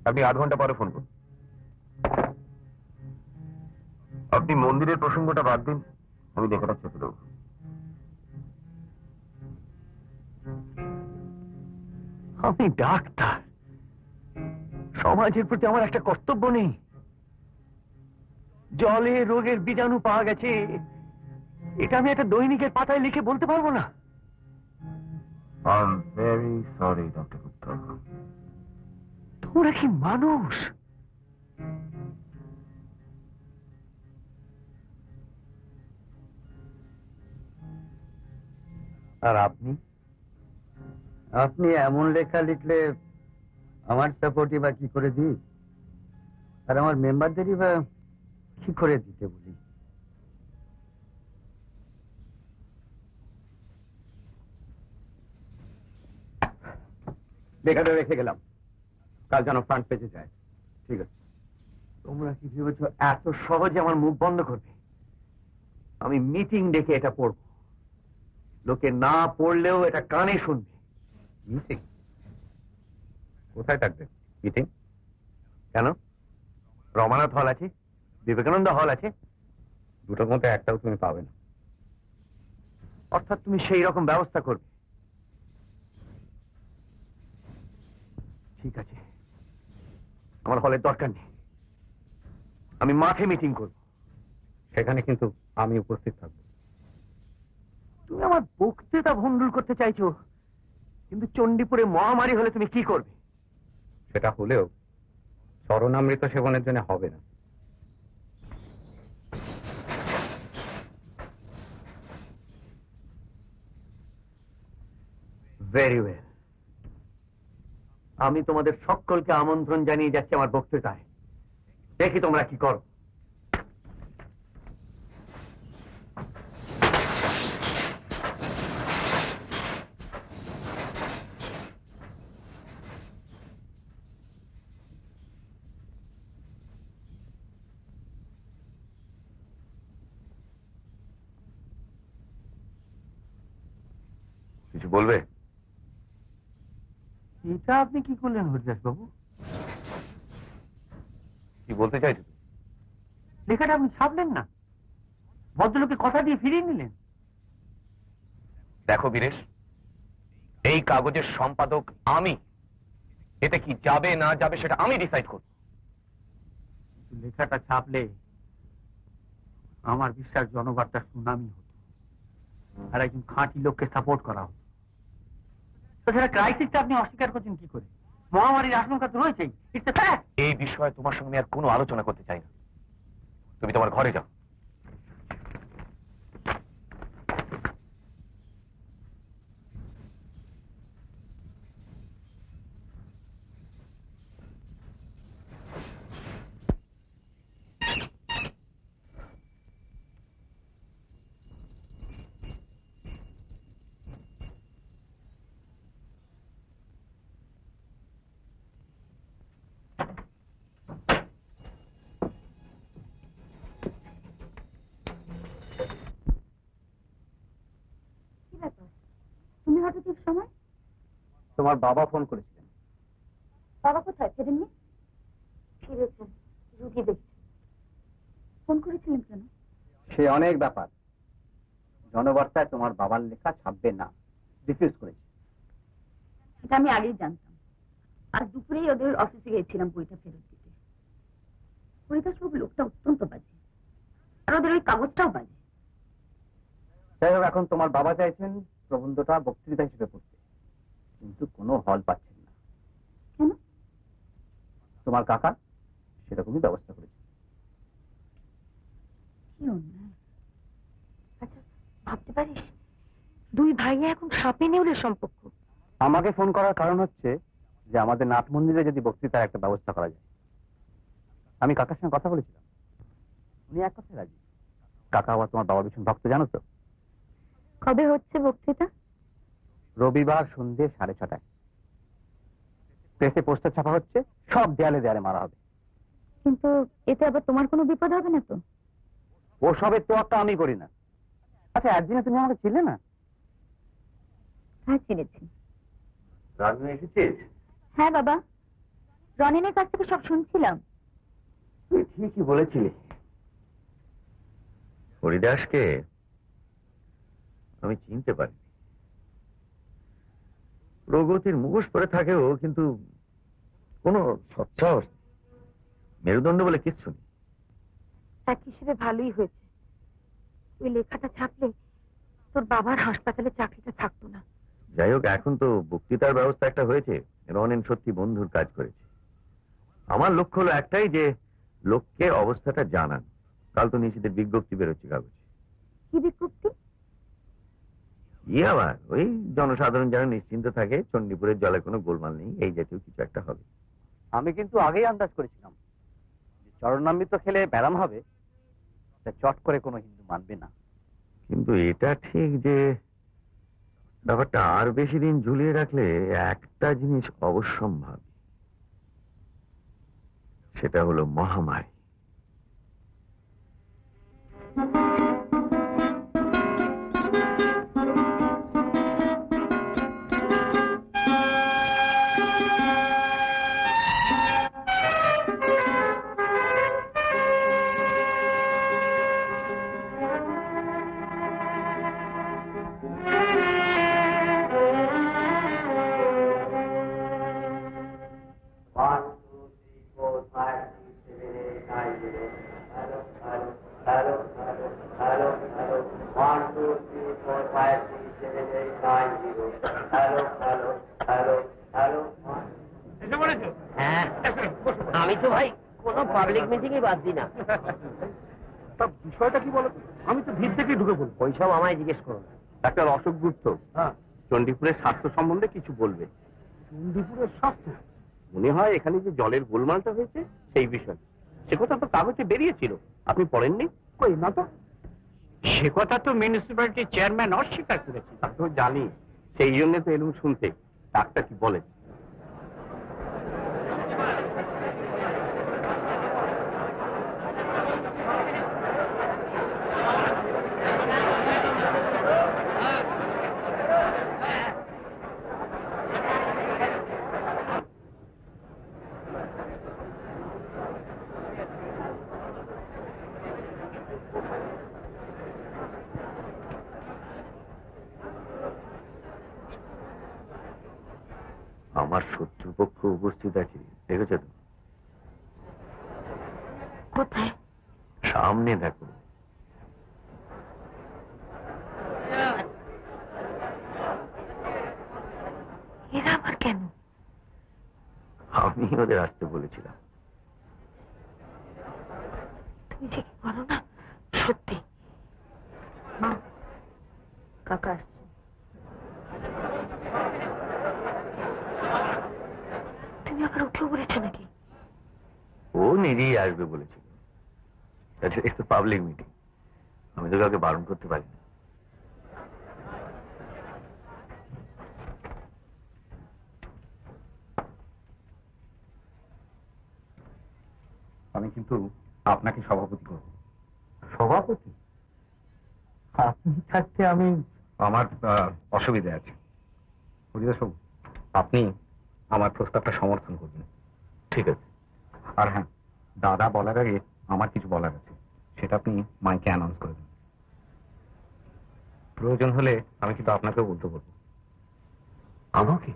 আপনি 8 ঘন্টা পরে ফোন করুন। আপনি মন্দিরের প্রসঙ্গটা বাদ দিন, আমি লেখাটা চেপে দেবো। আমি ডাক্তার, সমাজের প্রতি আমার একটা কর্তব্য নেই? জলে রোগের বীজাণু পাওয়া গেছে, এটা আমি একটা দৈনিকের পাতায় লিখে বলতে পারবো না? I am very sorry doctor Gupta. তোমরা কি মানুষ? আর আপনি? আপনি এমন লেখা লিখলে আমার সাপোর্টই বা কি করে দিই, আর আমার মেম্বারদেরই বা কি করে দিতে বলি? লেখাটা রেখে গেলাম, কাল যেন ফ্রন্ট পেজে যায়। ঠিক আছে। তোমরা কি ভেবেছো এত সহজে আমার মুখ বন্ধ করবে? আমি মিটিং ডেকে এটা পড়ব, লোকে না পড়লেও এটা কানে শুনবে। মিটিং কোথায় থাকবে? মিটিং কেন? রমানাথ হল আছে, বিবেকানন্দ হল আছে। দুটোর মধ্যে একটাও তুমি পাবে না। অর্থাৎ তুমি সেই রকম ব্যবস্থা করবে? ঠিক আছে, আমার হলের দরকার নেই, আমি মাঠে মিটিং করব। সেখানে কিন্তু আমি উপস্থিত থাকবো। তুমি আমার বক্তৃতা ভণ্ডুল করতে চাইছো, কিন্তু চণ্ডীপুরে মহামারী হলে তুমি কি করবে? সেটা হলেও চরণামৃত সেবনের জন্য হবে না। ভেরি ওয়েল, আমি তোমাদের সকলকে আমন্ত্রণ জানিয়ে যাচ্ছি আমার বক্তৃতায়। দেখি তোমরা কি করো। কিছু বলবে? এটা আপনি কি করলেন হরিদাস বাবু? কি বলতে চাইছো? লেখাটা আপনি ছাপলেন না, ভদ্রলোকে কথা দিয়ে ফিরিয়ে নিলেন। দেখো বীরেশ, এই কাগজের সম্পাদক আমি। এতে কি যাবে না যাবে সেটা আমি ডিসাইড করব। লেখাটা ছাপলে আমার বিশ্বাস জনবার্তা সুনামি হতো, আর একজন খাঁটি লোককে সাপোর্ট করা হতো। তো সেটা ক্রাইসিসটা আপনি অস্বীকার করছেন কি করে? মহামারীর আশঙ্কা তো রয়েছেই। এই বিষয়ে তোমার সঙ্গে আর কোনো আলোচনা করতে চাই না। তুমি তোমার ঘরে যাও। তুমি হঠাৎ এক সময়? তোমার বাবা ফোন করেছিলেন। বাবা কোথায়? ফেরেননি? ফিরেছেন, রুগী দেখছেন। ফোন করেছিলেন কেন? সে অনেক ব্যাপার। জনবার্তায় তোমার বাবার লেখা ছাপবে না, রিফিউজ করেছে। এটা আমি আগেই জানতাম। আজ দুপুরেই ওদের অফিসে গিয়েছিলাম বইটা ফেরত দিতে। হরিদাসবাবু লোকটা অত্যন্ত বাজে, আর ওদের ওই কাগজটাও বাজে। যাই হোক, এখন তোমার বাবা চাইছেন প্রবন্ধটা বক্তৃতা হিসেবে পড়তে। কিন্তু কোনো হল পাচ্ছেন না। কেন? তোমার কাকা সেরকমই ব্যবস্থা করেছে। কি অন্যায়। আচ্ছা, ভাবতে পারিস দুই ভাইয়া এখন সাপে নেউলের সম্পর্ক। আমাকে ফোন করার কারণ হচ্ছে যে আমাদের নাট মন্দিরে যদি বক্তৃতার একটা ব্যবস্থা করা যায়। আমি কাকার সঙ্গে কথা বলেছিলাম, উনি এক কথায় রাজি। কাকা আবার তোমার বাবা ভীষণ ভক্ত, জানো তো। কবে হচ্ছে বক্তৃতা? রবিবার সন্ধ্যে 6:30টায়। প্রেসে পোস্টার ছাপা হচ্ছে, সব দেয়ালে দেয়ালে মারা হবে। কিন্তু এতে আবার তোমার কোনো বিপদ হবে না তো? ওসবের তো একটা আমি করি না। আচ্ছা, একদিনে তুমি আমাকে চিনলে না? হ্যাঁ, চিনেছি। রাজু এসেছিস? হ্যাঁ বাবা, রনিনের কাছ থেকে সব শুনছিলাম। তুই ঠিকই বলেছিলি। হরিদাসকে আমি চিনতে পারি। প্রগতির মুখোশ পরে থাকেও কিন্তু কোনো সৎসাহস নেই। মেরুদণ্ড বলে কিচ্ছু নেই। এক হিসেবে ভালোই হয়েছে, ওই লেখাটা ছাপলে তোর বাবার হাসপাতালে চাকরিটা থাকতো না। যাই হোক, এখন তো বক্তৃতার ব্যবস্থা একটা হয়েছে। রনেন সত্যি বন্ধুর কাজ করেছে। আমার লক্ষ্য হলো একটাই, যে লোককে অবস্থাটা জানান। কাল তো নিশ্চিতের বিজ্ঞপ্তি বেরোচ্ছে কাগজে। কি বিজ্ঞপ্তি? আবার ওই জনসাধারণ যেন নিশ্চিন্ত থাকে, চণ্ডীপুরের জলে কোনো গোলমাল নেই, এই জাতীয় কিছু একটা হবে। আমি কিন্তু আগেই আন্দাজ করেছিলাম যে চরণামৃত খেলে ব্যারাম হবে, তা চট করে কোনো হিন্দু মানবে না। কিন্তু এটা ঠিক যে ব্যাপারটা আর বেশি দিন ঝুলিয়ে রাখলে একটা জিনিস অবশ্যম্ভাবী, সেটা হলো মহামারী। হ্যাঁ, আমি তো ভাই কোনো পাবলিক মিটিং বাদ দিই না। বিষয়টা কি বলো? আমি তো ভিড় থেকেই ঢুকে পড়বো। ওইসব আমায় জিজ্ঞেস করুন। ডাক্তার অশোক গুপ্ত চণ্ডীপুরের স্বাস্থ্য সম্বন্ধে কিছু বলবে। চণ্ডীপুরের স্বাস্থ্য? মনে হয় এখানে যে জলের গোলমালটা হয়েছে সেই বিষয়। সে কথা তো কাগজে বেরিয়েছিল, আপনি পড়েননি? কই না তো। সে কথা তো মিউনিসিপ্যালিটি চেয়ারম্যান অস্বীকার করেছে। আমি তো জানি, সেই জন্য তো এলুম শুনতে। ডাক্তার কি বলেন? আমার শত্রুপক্ষ উপস্থিত আছে, দেখেছো তো? কোথায়? সামনে দেখো। এরা আবার কেন? আমি ওদের আসতে বলেছিলাম। তুমি যে কি করো না, সত্যি। মা, কাকা আসছে। তুমি আবার উঠেও বলেছো নাকি? ও নিজেই আসবে বলেছিল। এটা পাবলিক মিটিং, আমি তো কাউকে বারণ করতে পারি না। আমি কিন্তু আপনাকে সভাপতি করব। সভাপতি? আপনি থাকতে আমি আমার অসুবিধা আছে। হরিদাসবাবু, আপনি আমার প্রস্তাবটা সমর্থন করবেন। ঠিক আছে। আর হ্যাঁ, দাদা বলার আগে আমার কিছু বলার আছে, সেটা আপনি মাইকে অ্যানাউন্স করে দিন। প্রয়োজন হলে আমি কিন্তু আপনাকেও বলতে বলবো। আমাকে?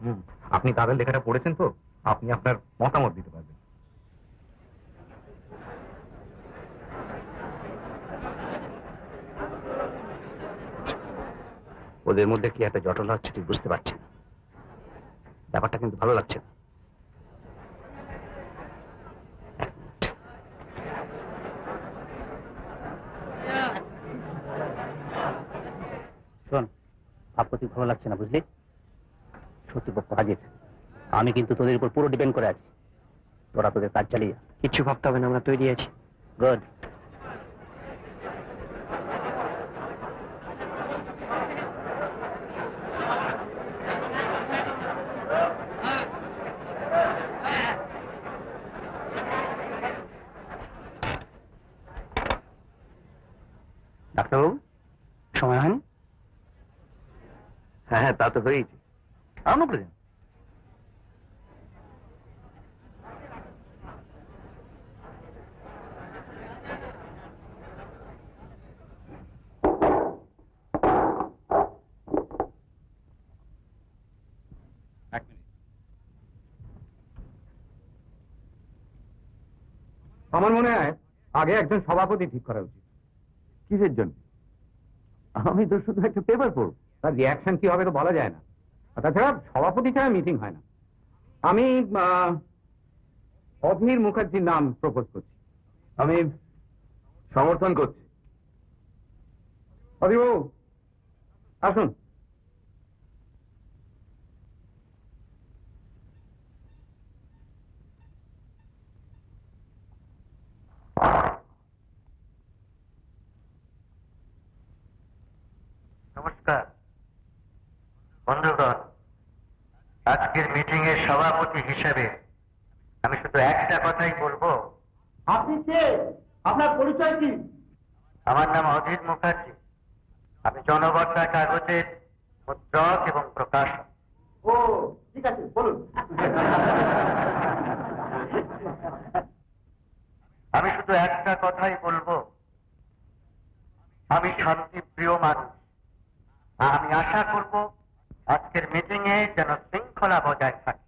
আপনি দাদার লেখাটা পড়েছেন তো, আপনি আপনার মতামত দিতে পারবেন। ওদের মধ্যে কি একটা জটলা হচ্ছে তুই বুঝতে পারছিস না? ব্যাপারটা কিন্তু ভালো লাগছে না। শোন, আপত্তি ভালো লাগছে না, বুঝলি? শত্রুপক্ষ হাজির, আমি কিন্তু তোদের উপর পুরো ডিপেন্ড করে আছি। তোরা তোদের কাজ চালিয়ে যা। কিচ্ছু ভাবতে হবে না, আমরা তৈরি আছি। গুড। ডাক্তারবাবু, সময় হয়নি? হ্যাঁ হ্যাঁ, তা তো হয়েছে। আরম্ভ করে দিন। আমার মনে হয় আগে একজন সভাপতি ঠিক করা উচিত। কিসের জন্য? আমি তো শুধু একটা পেপার পড়ব, তার রিয়াকশন কি হবে তো বলা যায় না। আর তাছাড়া সভাপতি ছাড়া মিটিং হয় না। আমি অধীর মুখার্জির নাম প্রপোজ করছি। আমি সমর্থন করছি। অধীরবাবু আসুন। নমস্কার বন্ধুগণ, আজকের মিটিং এর সভাপতি হিসেবে আমি শুধু একটা কথাই বলবো। আপনি কে? আপনার পরিচয় কি? আমার নাম অজিত মুখার্জি। আমি জনবার্তা কাগজের মুদ্রক এবং প্রকাশক। ও ঠিক আছে, বলুন। আমি শুধু একটা কথাই বলবো, আমি শান্তিপ্রিয় মানুষ। আমি আশা করব আজকের মিটিং এ যেন শৃঙ্খলা বজায় থাকে।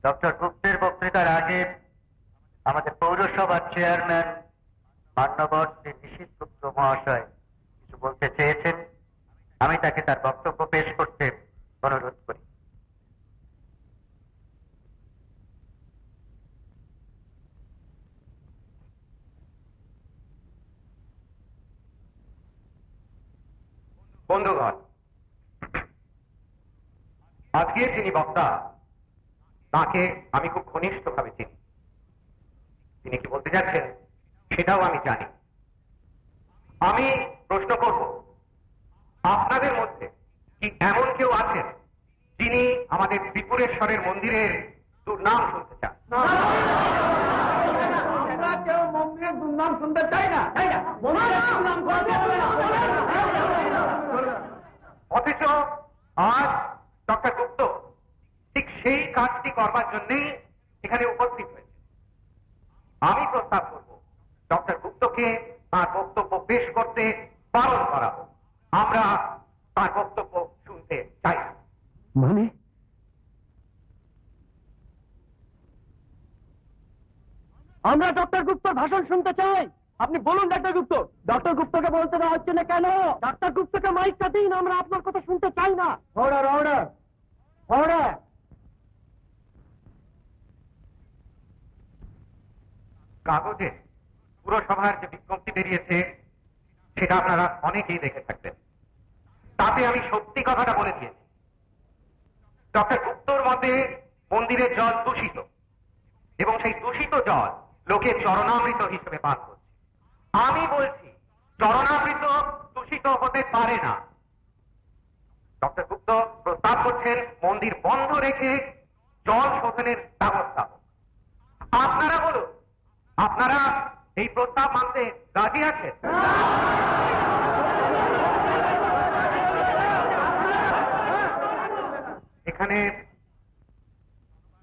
ডক্টর গুপ্তের বক্তৃতার আগে আমাদের পৌরসভার চেয়ারম্যান মান্যবর শ্রী নিশীথ গুপ্ত মহাশয় কিছু বলতে চেয়েছেন। আমি তাকে তার বক্তব্য পেশ করতে অনুরোধ করি। বন্ধুগণ, আজকে যিনি বক্তা তাকে আমি খুব ঘনিষ্ঠভাবে চিনি। তিনি কি বলতে যাচ্ছেন সেটাও আমি জানি। আমি প্রশ্ন করব, আপনাদের মধ্যে কি এমন কেউ আছেন যিনি আমাদের ত্রিপুরেশ্বরের মন্দিরের দুর্নাম শুনতে চান? আমরা কেউ মন্দিরের দুর্নাম শুনতে চাই না, তাই না? অথচ আজ ডক্টর গুপ্ত ঠিক সেই কাজটি করবার জন্যই এখানে উপস্থিত হয়েছে। আমি প্রস্তাব করব ডক্টর গুপ্তকে তার বক্তব্য পেশ করতে বারণ করা হোক। আমরা তার বক্তব্য শুনতে চাই। মানে আমরা ডক্টর গুপ্তর ভাষণ শুনতে চাই। আপনি বলুন ডক্টর গুপ্ত। ডক্টর গুপ্তকে বলতে দেওয়া হচ্ছে না কেন? ডক্টর গুপ্তকে মাইকটা দিন, আমরা আপনার কথা শুনতে চাই না। Order order order. কাগজে পুরসভার যে বিজ্ঞপ্তি বেরিয়েছে সেটা আপনারা অনেকেই দেখে থাকবেন। তাতে আমি সত্যি কথাটা বলে দিয়েছি। ডক্টর গুপ্তর মতে মন্দিরের জল দূষিত এবং সেই দূষিত জল লোকে চরণামৃত হিসেবে পান করছে। আমি বলছি চরণামৃত দূষিত হতে পারে না। ডক্টর গুপ্ত প্রস্তাব করছেন মন্দির বন্ধ রেখে জল শোধনের ব্যবস্থা হোক। আপনারা বলুন, আপনারা এই প্রস্তাব মানতে রাজি আছেন? এখানে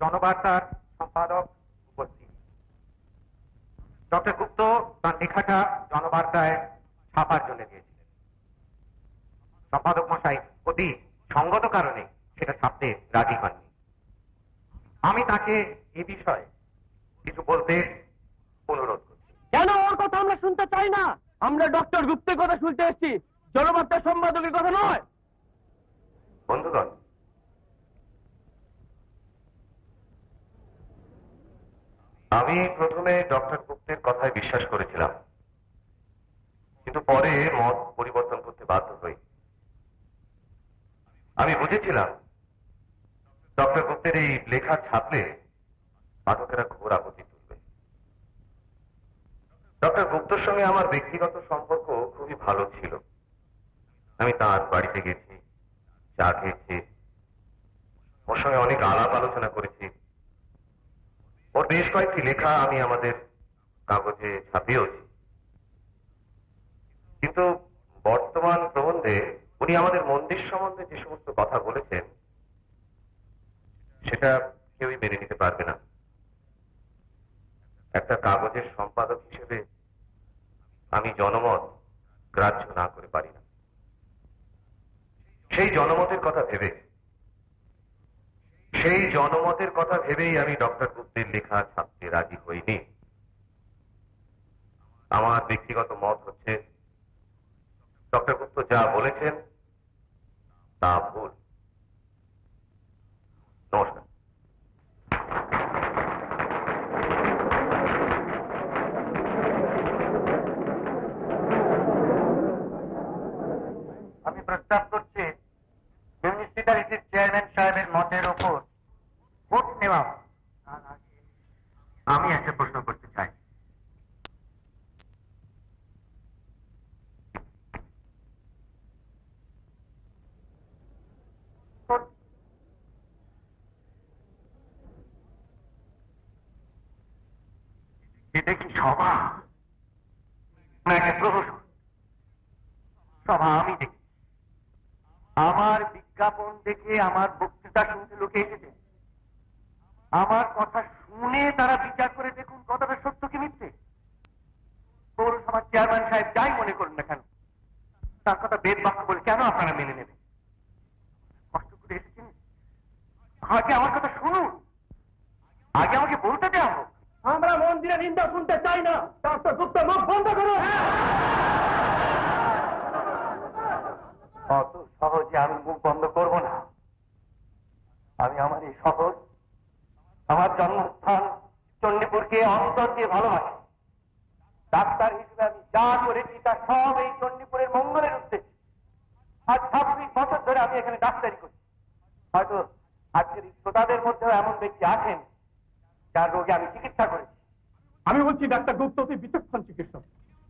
জনবার্তার সম্পাদক উপস্থিত। ডক্টর গুপ্ত তার লেখাটা জনবার্তায় ছাপার জন্য দিয়েছিলেন। সম্পাদক মশাই অতি সঙ্গত কারণে সেটা ছাপতে রাজি হননি। আমি তাকে এ বিষয়ে কিছু বলতে অনুরোধ করছি। কেন ওর কথা আমরা শুনতে চাই না? আমরা ডক্টর গুপ্তের কথা শুনতে এসেছি, জনবার্তার সম্পাদকের কথা নয়। বন্ধুগণ, আমি প্রথমে ডক্টর গুপ্তের কথায় বিশ্বাস করেছিলাম, কিন্তু পরে মত পরিবর্তন করতে বাধ্য হই। আমি বুঝেছিলাম ডক্টর গুপ্তের এই লেখা ছাপলে পাঠকেরা ঘোর আপত্তি তুলবে। ডক্টর গুপ্তর সঙ্গে আমার ব্যক্তিগত সম্পর্ক খুবই ভালো ছিল। আমি তাঁর বাড়িতে গেছি, চা খেয়েছি, ওর সঙ্গে অনেক আলাপ আলোচনা করেছি। ওর বেশ কয়েকটি লেখা আমি আমাদের কাগজে ছাপিয়েওছি। কিন্তু বর্তমান প্রবন্ধে উনি আমাদের মন্দির সম্বন্ধে যে সমস্ত কথা বলেছেন সেটা কেউই মেনে নিতে পারবে না। একটা কাগজের সম্পাদক হিসেবে আমি জনমত গ্রাহ্য না করে পারি না। সেই জনমতের কথা ভেবেই আমি ডক্টর গুপ্তের লেখা ছাপতে রাজি হইনি। আমার ব্যক্তিগত মত হচ্ছে ডক্টর গুপ্ত যা বলেছেন তা ভুল। নমস্কার। আমি প্রস্তাব করছি মিউনিসিপ্যালিটির চেয়ারম্যান সাহেবের মতের ওপর ভোট নেওয়া। আমি একটা প্রশ্ন করতে চাই। এটা কি সভা না একটা প্রহসন? সভা আমি দেখি, আমার বিজ্ঞাপন দেখে আমার বক্তৃতা শুনতে লোকে এসেছে। আমার কথা শুনে তারা বিচার করে দেখুন কথাটা সত্য কি মিথ্যে। পৌরসভার চেয়ারম্যান সাহেব যাই মনে করুন না কেন, তার কথা বেদ বাক্য বলে কেন আপনারা মেনে নেবেন? কষ্ট করে এসেছেন, আগে আমার কথা শুনুন, আগে আমাকে বলতে দেওয়া হোক। আমরা মন্দিরের নিন্দা শুনতে চাই না। ডক্টর গুপ্ত মুখ বন্ধ করুন। অত সহজে আমি মুখ বন্ধ করব না। আমি আমার এই শহর, আমার জন্মস্থান চণ্ডীপুরকে অন্তর দিয়ে ভালোবাসি। ডাক্তার হিসেবে আমি যা করেছি তা সব এই চণ্ডীপুরের মঙ্গলের উদ্দেশ্যে। আজ 26 বছর ধরে আমি এখানে ডাক্তারি করছি। হয়তো আজকের এই শ্রোতাদের মধ্যেও এমন ব্যক্তি আছেন যার রোগে আমি চিকিৎসা করেছি। আমি বলছি ডাক্তার গুপ্ত অতি বিচক্ষণ চিকিৎসক।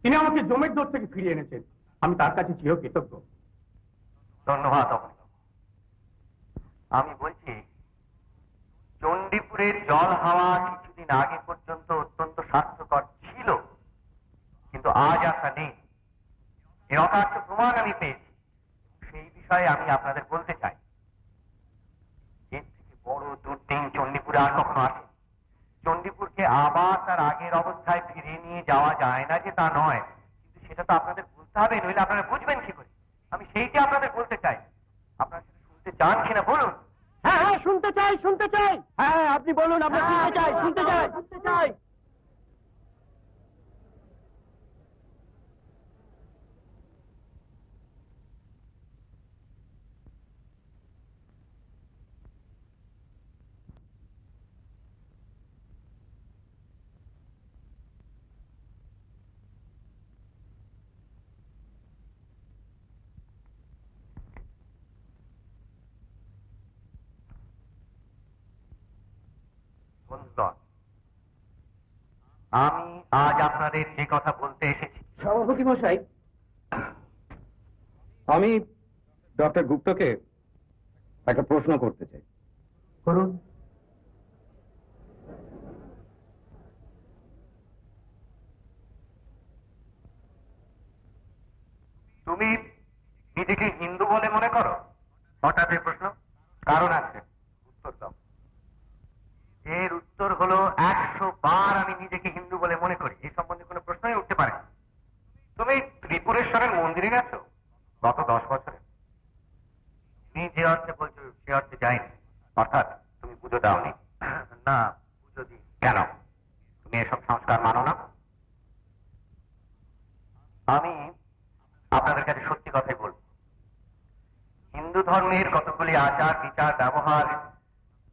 তিনি আমাকে জমের দৌড় থেকে ফিরিয়ে এনেছেন। আমি তার কাছে চির কৃতজ্ঞ। ধন্যবাদ। আমি বলছি চণ্ডীপুরের জল হাওয়া কিছুদিন আগে পর্যন্ত অত্যন্ত স্বাস্থ্যকর ছিল, কিন্তু আজ আর তা নেই। এর অকার্য প্রমাণ আমি পেয়েছি। সেই বিষয়ে আমি আপনাদের বলতে চাই, এর থেকে বড় দুর্দিন চণ্ডীপুরে আর কখনো আসে। চণ্ডীপুরকে আবার তার আগের অবস্থায় ফিরিয়ে নিয়ে যাওয়া যায় না যে তা নয়, কিন্তু সেটা তো আপনাদের বুঝতে হবে, নইলে আপনারা বুঝবেন কি করে? আমি সেইটা আপনাদের বলতে চাই। আপনারা সেটা শুনতে চান কিনা বলুন। হ্যাঁ হ্যাঁ, শুনতে চাই, শুনতে চাই। হ্যাঁ আপনি বলুন, আমরা শুনতে চাই, শুনতে চাই, শুনতে চাই। আমি আজ আপনাদের যে কথা বলতে এসেছি। সভাপতি মশাই, আমি ডক্টর গুপ্তকে একটা প্রশ্ন করতে চাই। করুন। তুমি নিজেকে হিন্দু বলে মনে করো? হঠাৎ এই প্রশ্ন, কারণ আছে, উত্তর দাও। এর উত্তর হলো 100 বার আমি নিজেকে হিন্দু বলে মনে করি। এই সম্বন্ধে কোনো প্রশ্নই উঠতে পারে না। তুমি ত্রিপুরেশ্বরের মন্দিরে গেছো গত 10 বছরে? তুমি যে অর্থে বলছো সে অর্থে যায়নি, অর্থাৎ তুমি পুজো দাওনি। না, পুজো দিই। কেন? তুমি এসব সংস্কার মানো না? আমি আপনাদের কাছে সত্যি কথাই বলবো, হিন্দু ধর্মের কতগুলি আচার বিচার ব্যবহার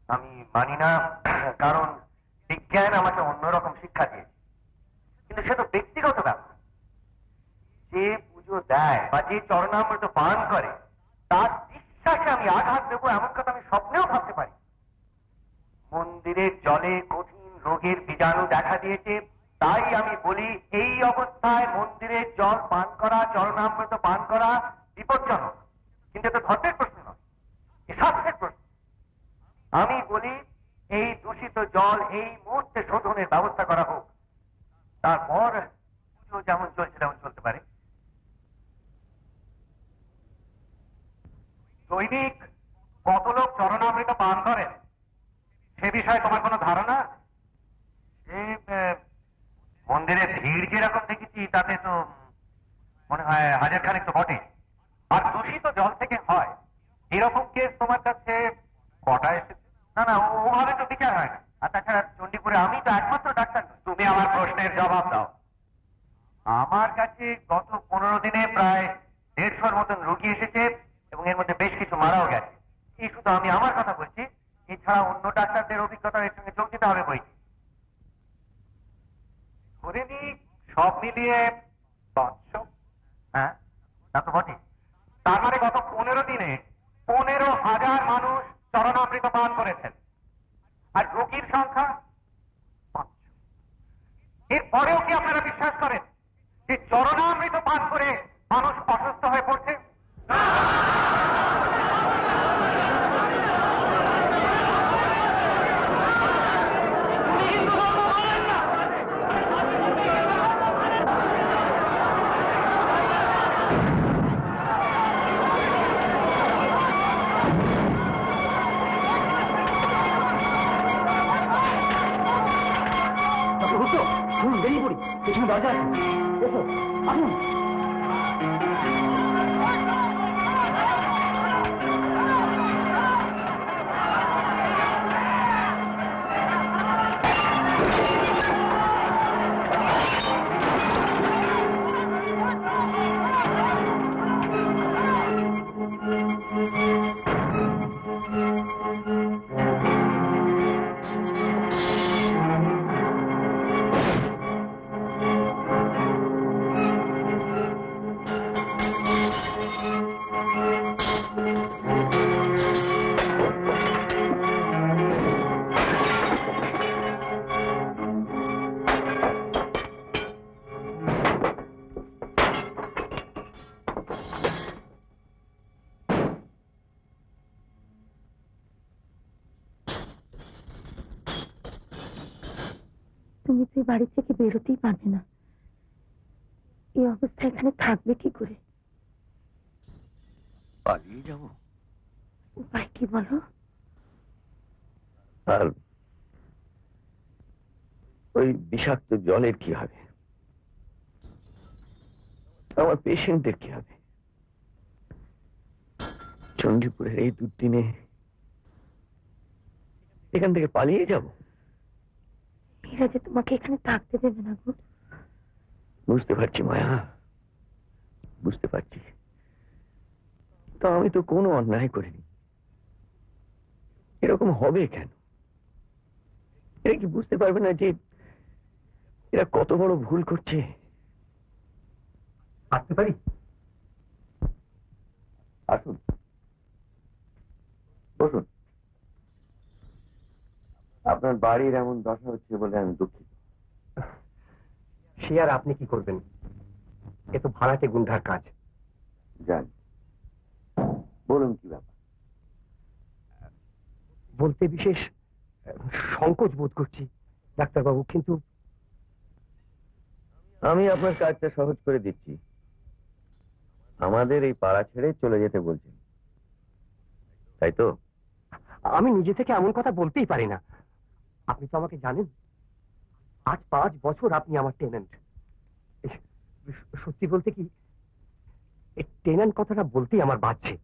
আমি মানি না, কারণ বিজ্ঞান বিজ্ঞান আমাকে অন্যরকম শিক্ষা দিয়েছে, কিন্তু সে তো ব্যক্তিগত ব্যাপার। যে পুজো দেয় বা যে চরণামৃত পান করে তার বিশ্বাসে আমি আঘাত দেবো এমন কথা আমি স্বপ্নেও ভাবতে পারি। মন্দিরের জলে কঠিন রোগের বীজাণু দেখা দিয়েছে, তাই আমি বলি এই অবস্থায় মন্দিরের জল পান করা, চরণামৃত পান করা বিপজ্জনক। কিন্তু এটা ধর্মের প্রশ্ন নয়, এ শাস্ত্রের প্রশ্ন। আমি বলি এই দূষিত জল এই মুহূর্তে শোধনের ব্যবস্থা করা হোক, তারপর পুজো যেমন চলছে তেমন চলতে পারে। দৈনিক কত লোক চরণামৃত পান করেন সে বিষয়ে তোমার কোনো ধারণা? মন্দিরে ভিড় যেরকম দেখেছি তাতে তো মনে হয় 1000 খানেক তো বটে। আর দূষিত জল থেকে হয় এরকম কেস তোমার কাছে কটা এসেছে? না না, ওভাবে তো বিচার হয় না। আর তাছাড়া চণ্ডীপুরে আমি তো একমাত্র ডাক্তার নই। তুমি আমার প্রশ্নের জবাব দাও। আমার কাছে গত 15 দিনে প্রায় 150-র মতন রোগী এসেছে এবং এর মধ্যে বেশ কিছু মারাও গেছে। এই শুধু আমি আমার কথা বলছি, এছাড়া অন্য ডাক্তারদের অভিজ্ঞতা এর সঙ্গে যোগ দিতে হবে বইটি। ধরে নি সব মিলিয়ে 500। হ্যাঁ, তা তো বটে। তার মানে গত 15 দিনে 15,000 মানুষ চরণামৃত পান করেছেন, আর রোগীর সংখ্যা 500। এরপরেও কি আপনারা বিশ্বাস করেন যে চরণামৃত পান করে মানুষ অসুস্থ হয়ে পড়ছে? পেছনে দরজা আছে, এসো, আসুন। তুমি তো বাড়ি থেকে বেরোতেই পারবে না, এই অবস্থা এখানে থাকবে কি করে? পালিয়ে যাবো? উপায় কি বলো? আর ওই বিষাক্ত জলের কি হবে? আমার পেশেন্টদের কি হবে? চণ্ডীপুরের এই দুদিনে এখান থেকে পালিয়ে যাব? এরা যে তোমাকে এখানে থাকতে দেবে না গো। বুঝতে পারছি মায়া, বুঝতে পারছি। তো আমি তো কোনো অন্যায় করিনি, এরকম হবে কেন? এরা কি বুঝতে পারবে না যে এরা কত বড় ভুল করছে? আসতে পারি? আসুন, বসুন। আপনার বাড়ির এমন দশা হচ্ছে বলে আমি দুঃখিত। সে আর আপনি কি করবেন, এ তো ভাড়াটে গুন্ডার কাজ। জানি, বলুন কি ব্যাপার? বলতে বিশেষ সংকোচ বোধ করছি ডাক্তারবাবু, কিন্তু আমি আপনার কাজটা সহজ করে দিচ্ছি। আমাদের এই পাড়া ছেড়ে চলে যেতে বলছেন, তাই তো? আমি নিজে থেকে এমন কথা বলতেই পারি না। আপনি তো আমাকে জানেন, আজ 5 বছর আপনি আমার টেনেন্ট। সত্যি বলতে কি, এই টেনেন্ট কথাটা বলতেই আমার বাজছে,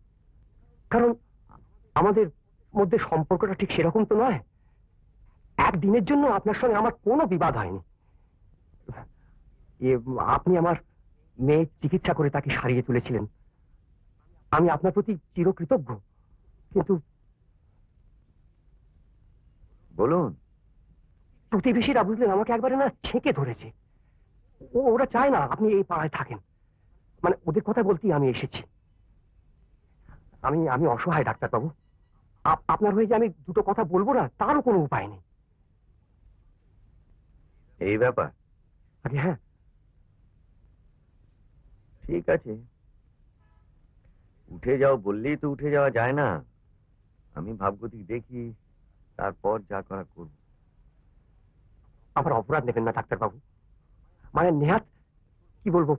কারণ আমাদের মধ্যে সম্পর্কটা ঠিক সেরকম তো নয়। একদিনের জন্য আপনার সঙ্গে আমার কোনো বিবাদ হয়নি। আপনি আমার মেয়ের চিকিৎসা করে তাকে সারিয়ে তুলেছিলেন, আমি আপনার প্রতি চিরকৃতজ্ঞ। কিন্তু বলুন প্রতিবেশীরা বুঝলেন আমাকে একবারে না ছেঁকে ধরেছে। ওরা চায় না আপনি এই পাড়ায় থাকেন, মানে ওদের কথা বলতেই আমি এসেছি। আমি অসহায় ডাক্তারবাবু, আপনার হয়ে যে আমি দুটো কথা বলবো না তারও কোনো উপায় নেই। এই ব্যাপার? আগে হ্যাঁ, ঠিক আছে, উঠে যাও বললেই তো উঠে যাওয়া যায় না। আমি ভাবগতিক দেখি, তারপর যা করা করব। আবার অপরাধ নেবেন না ডাক্তারবাবু, মানে নেহাত কি বলবো,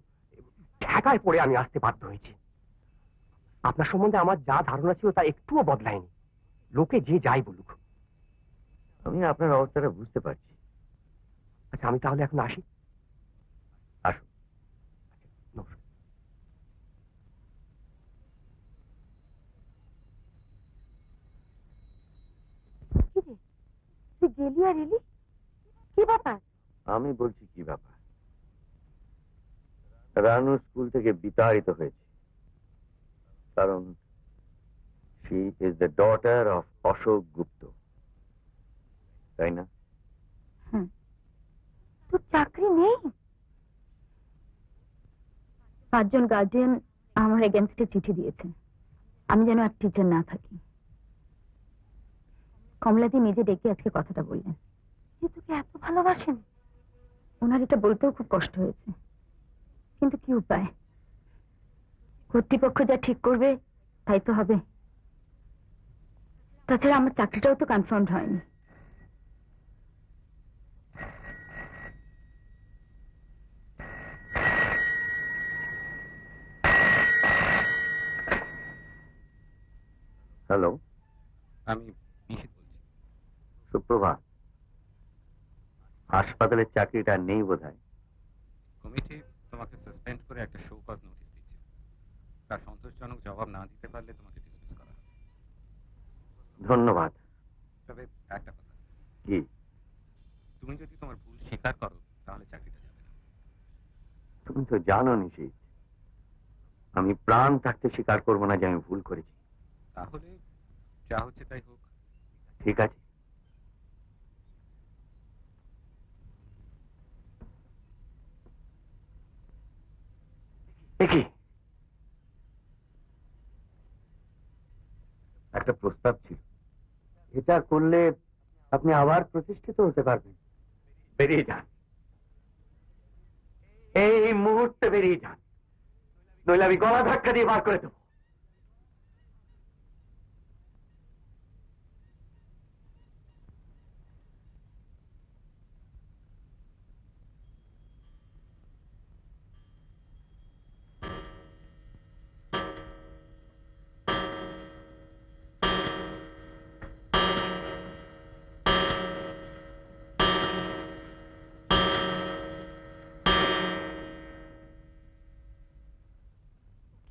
ঠেকায় পড়ে আমি আসতে বাধ্য হয়েছি। আপনার সম্বন্ধে আমার যা ধারণা ছিল তা একটুও বদলায়নি, লোকে যে যাই বলুক। আমি আপনার অবস্থাটা বুঝতে পারছি। আচ্ছা আমি তাহলে এখন আসি। আসুন। নমস্কার। তুই গেলি আর এলি, কি ব্যাপার? আমি বলছি কি ব্যাপার। রানু স্কুল থেকে বিতাড়িত হয়েছে, কারণ she is the daughter of Ashok Gupta, তাই না? তোর চাকরি নেই? 5 জন গার্জিয়ান আমার এগেনস্টে চিঠি দিয়েছে, আমি যেন আর টিচার না থাকি। কমলাদি নিজে ডেকে আজকে কথাটা বললেন। যে তোকে এত ভালোবাসেন। ওনার এটা বলতেও খুব কষ্ট হয়েছে, কিন্তু কি উপায়, কর্তৃপক্ষ যা ঠিক করবে তাই তো হবে। তাছাড়া আমার চাকরিটাও তো কনফার্ম হয়নি। হ্যালো, আমি নিশিত বলছি। সুপ্রভাত। হাসপাতালের চাকরিটা নেই বোধহয়। কমিটি তোমাকে সাসপেন্ড করে একটা শো কজ নোটিশ দিচ্ছে। তার সন্তোষজনক জবাব না দিতে পারলে তোমাকে ডিসমিস করা হবে। ধন্যবাদ। তবে একটা কথা, কি? তুমি যদি তোমার ভুল স্বীকার করো তাহলে চাকরিটা যাবে না। তুমি তো জানো নিশিত, আমি প্রাণ থাকতে স্বীকার করবো না যে আমি ভুল করেছি। তাহলে যা হচ্ছে তাই হোক। ঠিক আছে। দেখি, একটা প্রস্তাব ছিল, এটা করলে আপনি আবার প্রতিষ্ঠিত হতে পারবেন। বেরিয়ে যান, এই মুহূর্তে বেরিয়ে যান, নইলে আমি গলা ধাক্কা দিয়ে বার করে দেবো।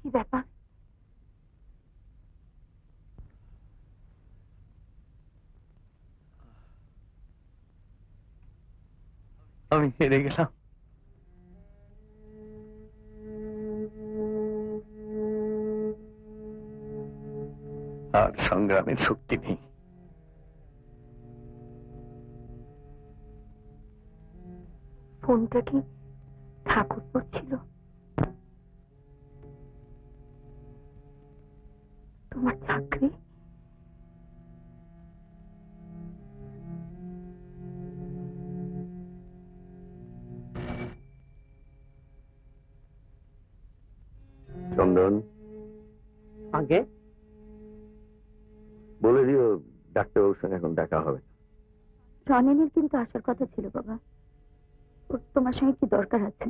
কি ব্যাপার? আমি হেরে গেলাম। আর সংগ্রামের শক্তি নেই। ফোনটা কি ঠাকুর করছিল? তোমার চাকরি? চন্দন, আগে বলে দিও ডাক্তারবাবুর সঙ্গে এখন দেখা হবে। রনেনের কিন্তু আসার কথা ছিল বাবা, ওর তোমার সঙ্গে কি দরকার আছে?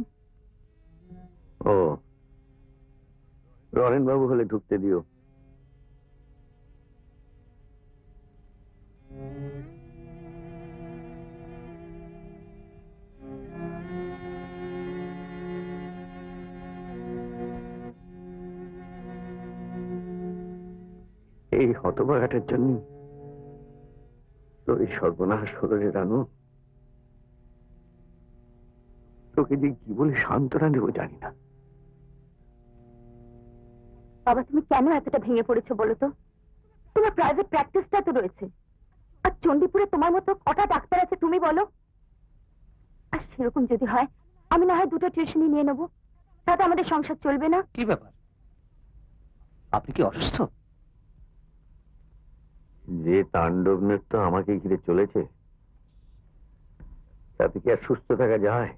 ও, রনেন বাবু হলে ঢুকতে দিও। এই হতভাগাটার জন্য তোর এই সর্বনাশ হলো রে রানু। তোকে যে কি বলে সান্ত্বনা দেবো জানি না। বাবা তুমি কেন এতটা ভেঙে পড়েছো বলো তো? তোমার প্রাইভেট প্র্যাকটিসটা তো রয়েছে, আর চণ্ডীপুরে তোমার মতো কটা ডাক্তার আছে তুমি বলো? সেরকম যদি হয়, আমি না হয় 2টা টিউশনই নিয়ে নেবো, তাতে আমাদের সংসার চলবে না? কি ব্যাপার, আপনি কি অসুস্থ? যে তাণ্ডব নৃত্য আমাকে ঘিরে চলেছে, তাতে কি আর সুস্থ থাকা যায়?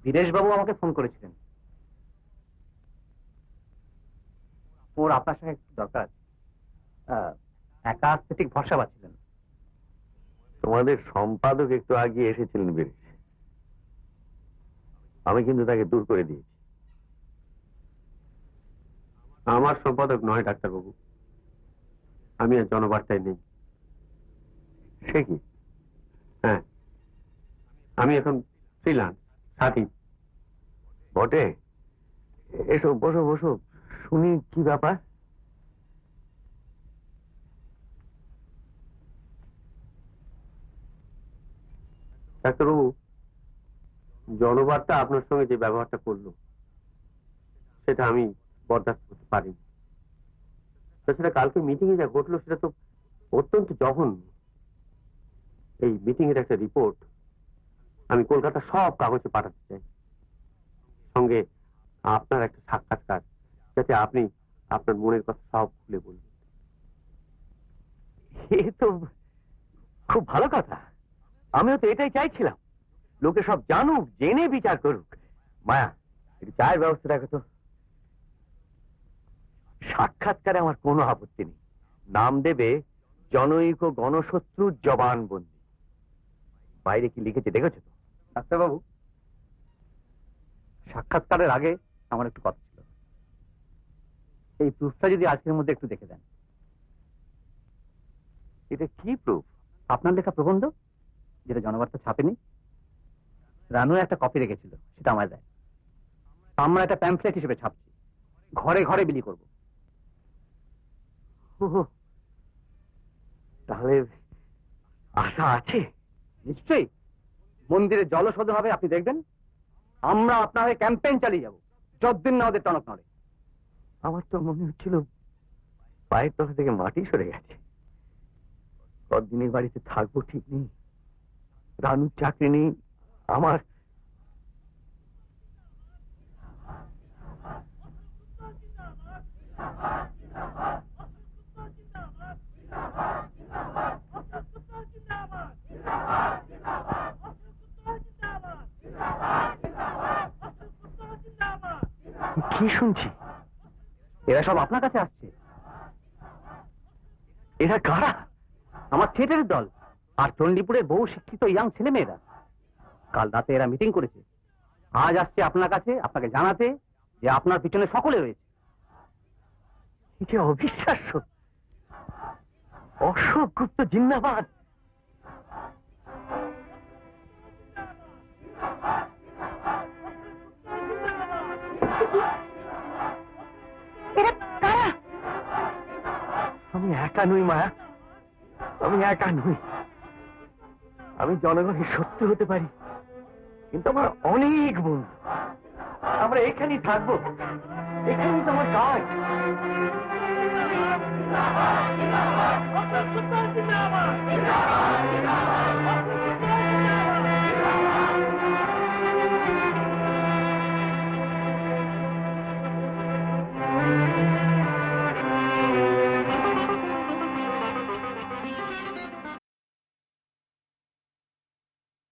বীরেশ বাবু আমাকে ফোন করেছিলেন, ওর আপনার সঙ্গে একটু দরকার। একা আসতে ঠিক ভরসা পাচ্ছিলেন। তোমাদের সম্পাদক একটু আগিয়ে এসেছিলেন বীরেশ, আমি কিন্তু তাকে দূর করে দিয়েছি। আমার সম্পাদক নয় ডাক্তারবাবু, আমি আর জনবার্তায় নেই। সে কি? হ্যাঁ, আমি এখন ফ্রিল্যান্স স্বাধীন। বটে, এসো বসো বসো, শুনি কি ব্যাপার। ডাক্তারবাবু, জনবার্তা আপনার সঙ্গে যে ব্যবহারটা করলো সেটা আমি বরদাস্ত করতে পারিনি। তাছাড়া কালকে মিটিং এ যা ঘটলো সেটা তো অত্যন্ত জঘন্য। এই মিটিং এর একটা রিপোর্ট আমি কলকাতা সব কাগজে পাঠাতে চাই, সঙ্গে আপনার একটা সাক্ষাৎকার, যাতে আপনি আপনার মনের কথা সব খুলে বলবেন। এ তো খুব ভালো কথা, আমিও তো এটাই চাইছিলাম। লোকে সব জানুক, জেনে বিচার করুক। মায়া, একটু চায়ের ব্যবস্থা রাখো তো। সাক্ষাৎকারে আমার কোনো আপত্তি নেই, নাম দেবে জনৈক গণশত্রুর জবানবন্দি। বাইরে কি লিখেছে দেখেছো তো? ডাক্তারবাবু, সাক্ষাৎকারের আগে আমার একটু কথা ছিল। এই প্রুফটা যদি আজকের মধ্যে একটু দেখে দেন। এটা কি প্রুফ? আপনার লেখা প্রবন্ধ, যেটা জনবার্তা ছাপেনি। রানু একটা কপি রেখেছিল, সেটা আমায় দেয়। আমরা একটা প্যাম্পলেট হিসেবে ছাপছি, ঘরে ঘরে বিলি করব। তাহলে আশা আছে? নিশ্চয়ই। মন্দিরে জলশোধন হবে, আপনি দেখবেন। আমরা আপনার ক্যাম্পেইন চালিয়ে যাব, যতদিন না ওদের টনক নড়ে। আমার তো মনে হচ্ছিল পায়ের তলা থেকে মাটি সরে গেছে। কতদিনের বাড়িতে থাকবো ঠিক নেই, রানুর চাকরি নেই, আমার কি শুনছি? এরা সব আপনার কাছে আসছে। এরা কারা? আমার থিয়েটারের দল আর চণ্ডীপুরের বহু শিক্ষিত ইয়াং ছেলে মেয়েরা। কাল রাতে এরা মিটিং করেছে, আজ আসছে আপনার কাছে আপনাকে জানাতে যে আপনার পিছনে সকলে রয়েছে। এটা অবিশ্বাস্য। অশোক গুপ্ত জিন্দাবাদ। এরা কারা? আমি একা নই মায়া, আমি একা নই। আমি জনগণের শত্রু হতে পারি, কিন্তু আমার অনেক বন্ধু। আমরা এখানেই থাকবো, এখানেই তো আমার কাজ। জিন্দাবাদ, জিন্দাবাদ,